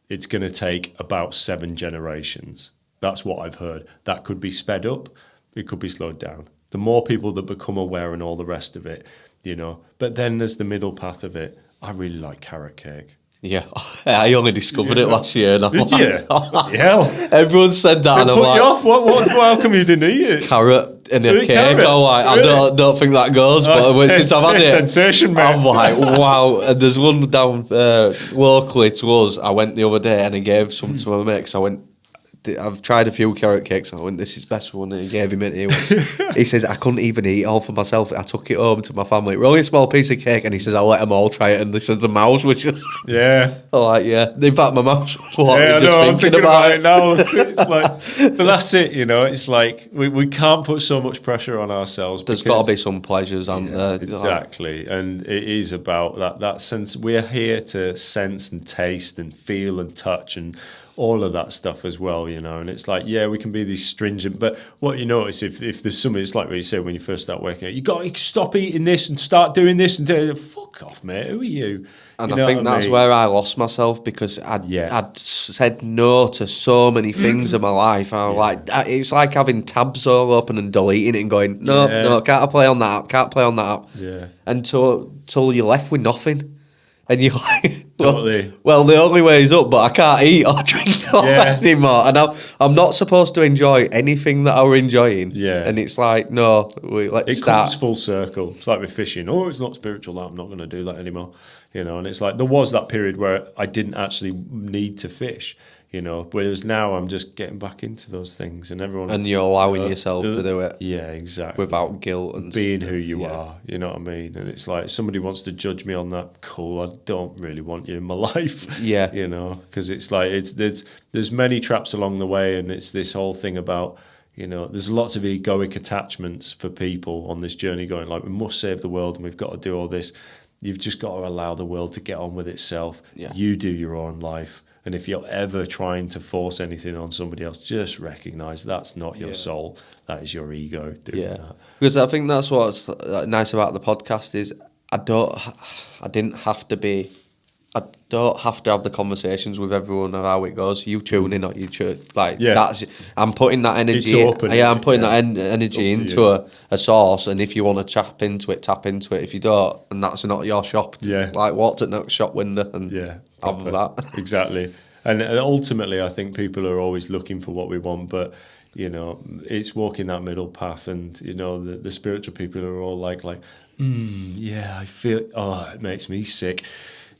it's going to take about 7 generations. That's what I've heard. That could be sped up. It could be slowed down. The more people that become aware and all the rest of it, you know. But then there's the middle path of it. I really like carrot cake. yeah. I only discovered it last year. And I'm Did like, you? Bloody hell. Everyone said that, It and I'm put like, you off? What, how come you didn't eat it? carrot in a cake. Carrot? Oh, I Really? don't think that goes. Oh, But since I've had taste it, sensation, mate. I'm like, wow. And there's one down locally to us. I went the other day and I gave some to my mate 'cause I went, I've tried a few carrot cakes and I went, this is the best one. And he gave him it. He says, I couldn't even eat it all for myself. I took it home to my family. We're only a small piece of cake. And he says, I'll let them all try it. And he says, the mouse was just... Yeah. I'm like, yeah. In fact, my mouse was walking Yeah, I just know, I'm thinking thinking about it it. now. It's like, but that's it, you know. It's like we can't put so much pressure on ourselves. There's got to be some pleasures, aren't there? Exactly, and it is about that sense. We're here to sense and taste and feel and touch and all of that stuff as well, you know. And it's like, yeah, we can be these stringent, but what you notice if there's something, it's like what you say when you first start working out, you got to stop eating this and start doing this and do it. Fuck off, mate. Who are you? And you I know think what that's mean? where I lost myself because I'd said no to so many things in my life. I was like, it's like having tabs all open and deleting it and going, no, can't I play on that app? Can't play on that app? Yeah. Until you're left with nothing. And you're like, Totally. well, the only way is up, but I can't eat or drink anymore. And I'm not supposed to enjoy anything that I were enjoying. Yeah. And it's like, no, let's start. Comes full circle. It's like with fishing. Oh, it's not spiritual. I'm not going to do that anymore. You know, and it's like there was that period where I didn't actually need to fish. You know, whereas now I'm just getting back into those things, and everyone And you're allowing yourself to do it. Yeah, exactly. Without guilt and being who you are. You know what I mean? And it's like if somebody wants to judge me on that, cool. I don't really want you in my life. Yeah, you know, because it's like there's many traps along the way, and it's this whole thing about. You know, there's lots of egoic attachments for people on this journey going like, we must save the world and we've got to do all this. You've just got to allow the world to get on with itself. Yeah. You do your own life. And if you're ever trying to force anything on somebody else, just recognise that's not your soul. That is your ego doing that. Because I think that's what's nice about the podcast is I don't have to have the conversations with everyone of how it goes. You tune in or you that's I'm putting that energy. It's open, I'm putting that energy into a source, and if you want to tap into it, tap into it. If you don't, and that's not your shop, like walk to the next shop window and have that. Exactly. And ultimately, I think people are always looking for what we want, but you know, it's walking that middle path. And you know, the spiritual people are all like, I feel. Oh, it makes me sick.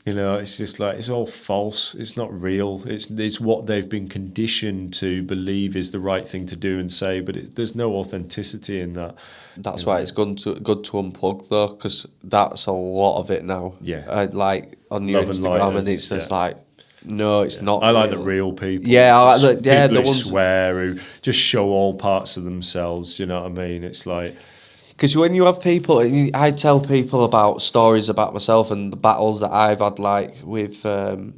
You know, it's just like it's all false. It's not real. It's what they've been conditioned to believe is the right thing to do and say, but there's no authenticity in that. That's why it's good to unplug though, because that's a lot of it now. Yeah, like on your Instagram, and it's just like, no, it's not. I like real. the real people. Yeah, I like people the who ones swear, who just show all parts of themselves. You know what I mean? It's like. Because when you have people, I tell people about stories about myself and the battles that I've had, like with the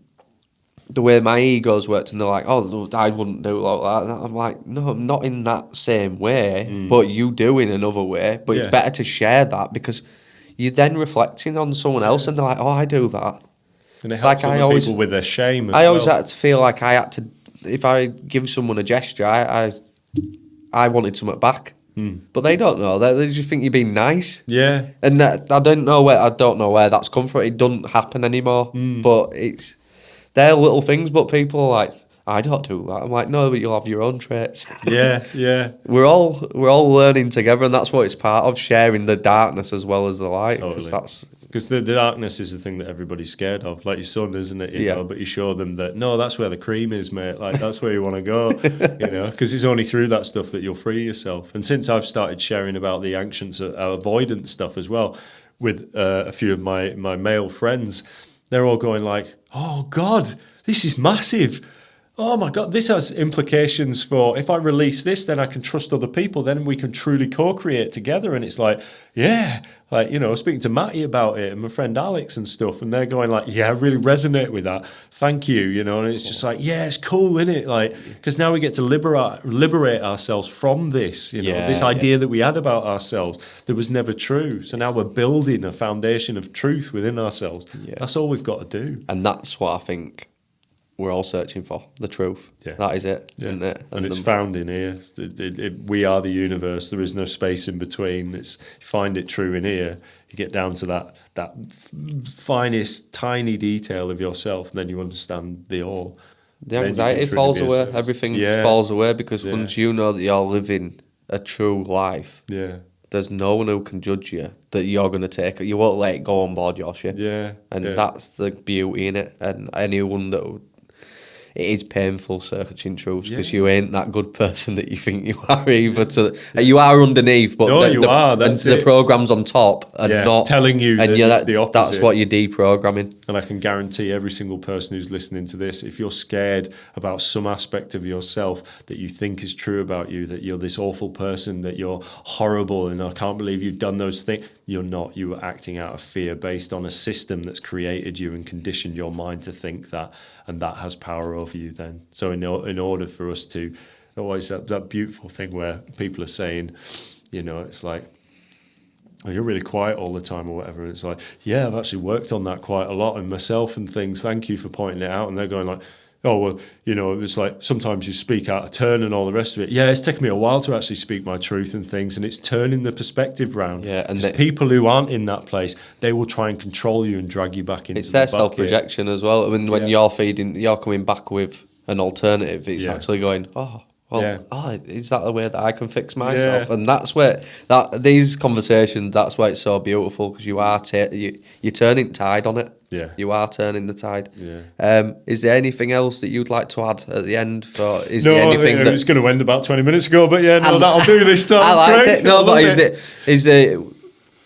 way my ego's worked, and they're like, "Oh, I wouldn't do it like that." And I'm like, "No, I'm not in that same way, but you do in another way." But it's better to share that because you're then reflecting on someone else, and they're like, "Oh, I do that." And it helps like people with their shame. I always had to feel like I had to. If I give someone a gesture, I wanted something back. But they don't know. They just think you're being nice. Yeah. And I don't know where that's come from. It doesn't happen anymore. But they're little things. But people are like, I don't do that. I'm like, no, but you'll have your own traits. Yeah. We're all learning together, and that's what it's part of, sharing the darkness as well as the light. Totally. Because the darkness is the thing that everybody's scared of, like your son, isn't it? You know, but you show them that, no, that's where the cream is, mate. Like, that's where you want to go, you know, because it's only through that stuff that you'll free yourself. And since I've started sharing about the ancient avoidance stuff as well with a few of my male friends, they're all going like, oh, God, this is massive. oh my God, this has implications for if I release this, then I can trust other people, then we can truly co-create together. And it's like, yeah, like, you know, speaking to Matty about it and my friend Alex and stuff, and they're going like, yeah, I really resonate with that. Thank you, you know, and it's just like, yeah, it's cool, isn't it? Like, because now we get to liberate ourselves from this, you know, this idea that we had about ourselves that was never true. So now we're building a foundation of truth within ourselves. Yeah. That's all we've got to do. And that's what I think we're all searching for, the truth. Yeah. That is it, isn't it? And it's found in here. We are the universe. There is no space in between. You find it true in here. You get down to that finest, tiny detail of yourself, and then you understand the all. The anxiety falls away. Everything falls away because once you know that you're living a true life, there's no one who can judge you that you're going to take it. You won't let it go on board your ship. And that's the beauty in it. And anyone that... It is painful searching truths because you ain't that good person that you think you are either. You are underneath, but the programs on top are not telling you that it's the opposite. That's what you're deprogramming. And I can guarantee every single person who's listening to this, if you're scared about some aspect of yourself that you think is true about you, that you're this awful person, that you're horrible, and I can't believe you've done those things, you're not. You are acting out of fear based on a system that's created you and conditioned your mind to think that. And that has power over you then. So in order for us to, always that beautiful thing where people are saying, you know, it's like, oh, you're really quiet all the time or whatever. And it's like, yeah, I've actually worked on that quite a lot in myself and things. Thank you for pointing it out. And they're going like, oh, well, you know, it's like sometimes you speak out of turn and all the rest of it. Yeah, it's taken me a while to actually speak my truth and things, and it's turning the perspective round. Yeah, and people who aren't in that place, they will try and control you and drag you back into. It's their self-projection as well. I mean, when you're coming back with an alternative, it's actually going, is that the way that I can fix myself? And that's where these conversations. That's why it's so beautiful because you are you're turning tide on it. Yeah, you are turning the tide. Yeah. Is there anything else that you'd like to add at the end? I think it was going to end about 20 minutes ago, but that'll do this time. I liked it. No, but is there?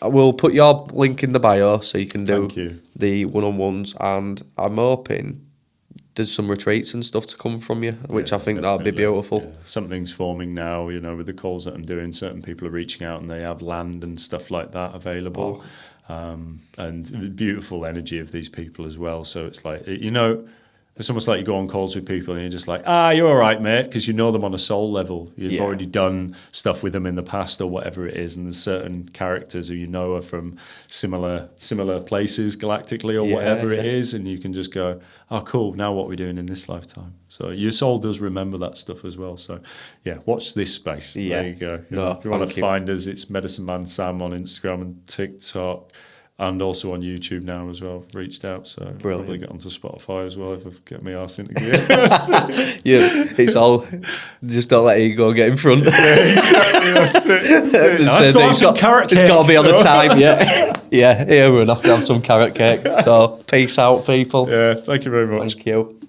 We'll put your link in the bio so you can do the one-on-ones, and I'm hoping there's some retreats and stuff to come from you, which I think that'd be beautiful. Yeah. Something's forming now, you know, with the calls that I'm doing. Certain people are reaching out and they have land and stuff like that available. And beautiful energy of these people as well. So it's like, you know, it's almost like you go on calls with people and you're just like, you're all right, mate, because you know them on a soul level. You've already done stuff with them in the past or whatever it is, and there's certain characters who you know are from similar places galactically or whatever it is, and you can just go, oh, cool, now what we're doing in this lifetime. So your soul does remember that stuff as well. So, watch this space. There you go. If you want to find us, it's Medicine Man Sam on Instagram and TikTok. And also on YouTube now as well. Reached out, so probably get onto Spotify as well if I get my arse into gear. It's all just don't let ego get in front. Exactly. That's it. It's got to be on the time. We're gonna have to have some carrot cake. So peace out, people. Yeah, thank you very much. Thank you.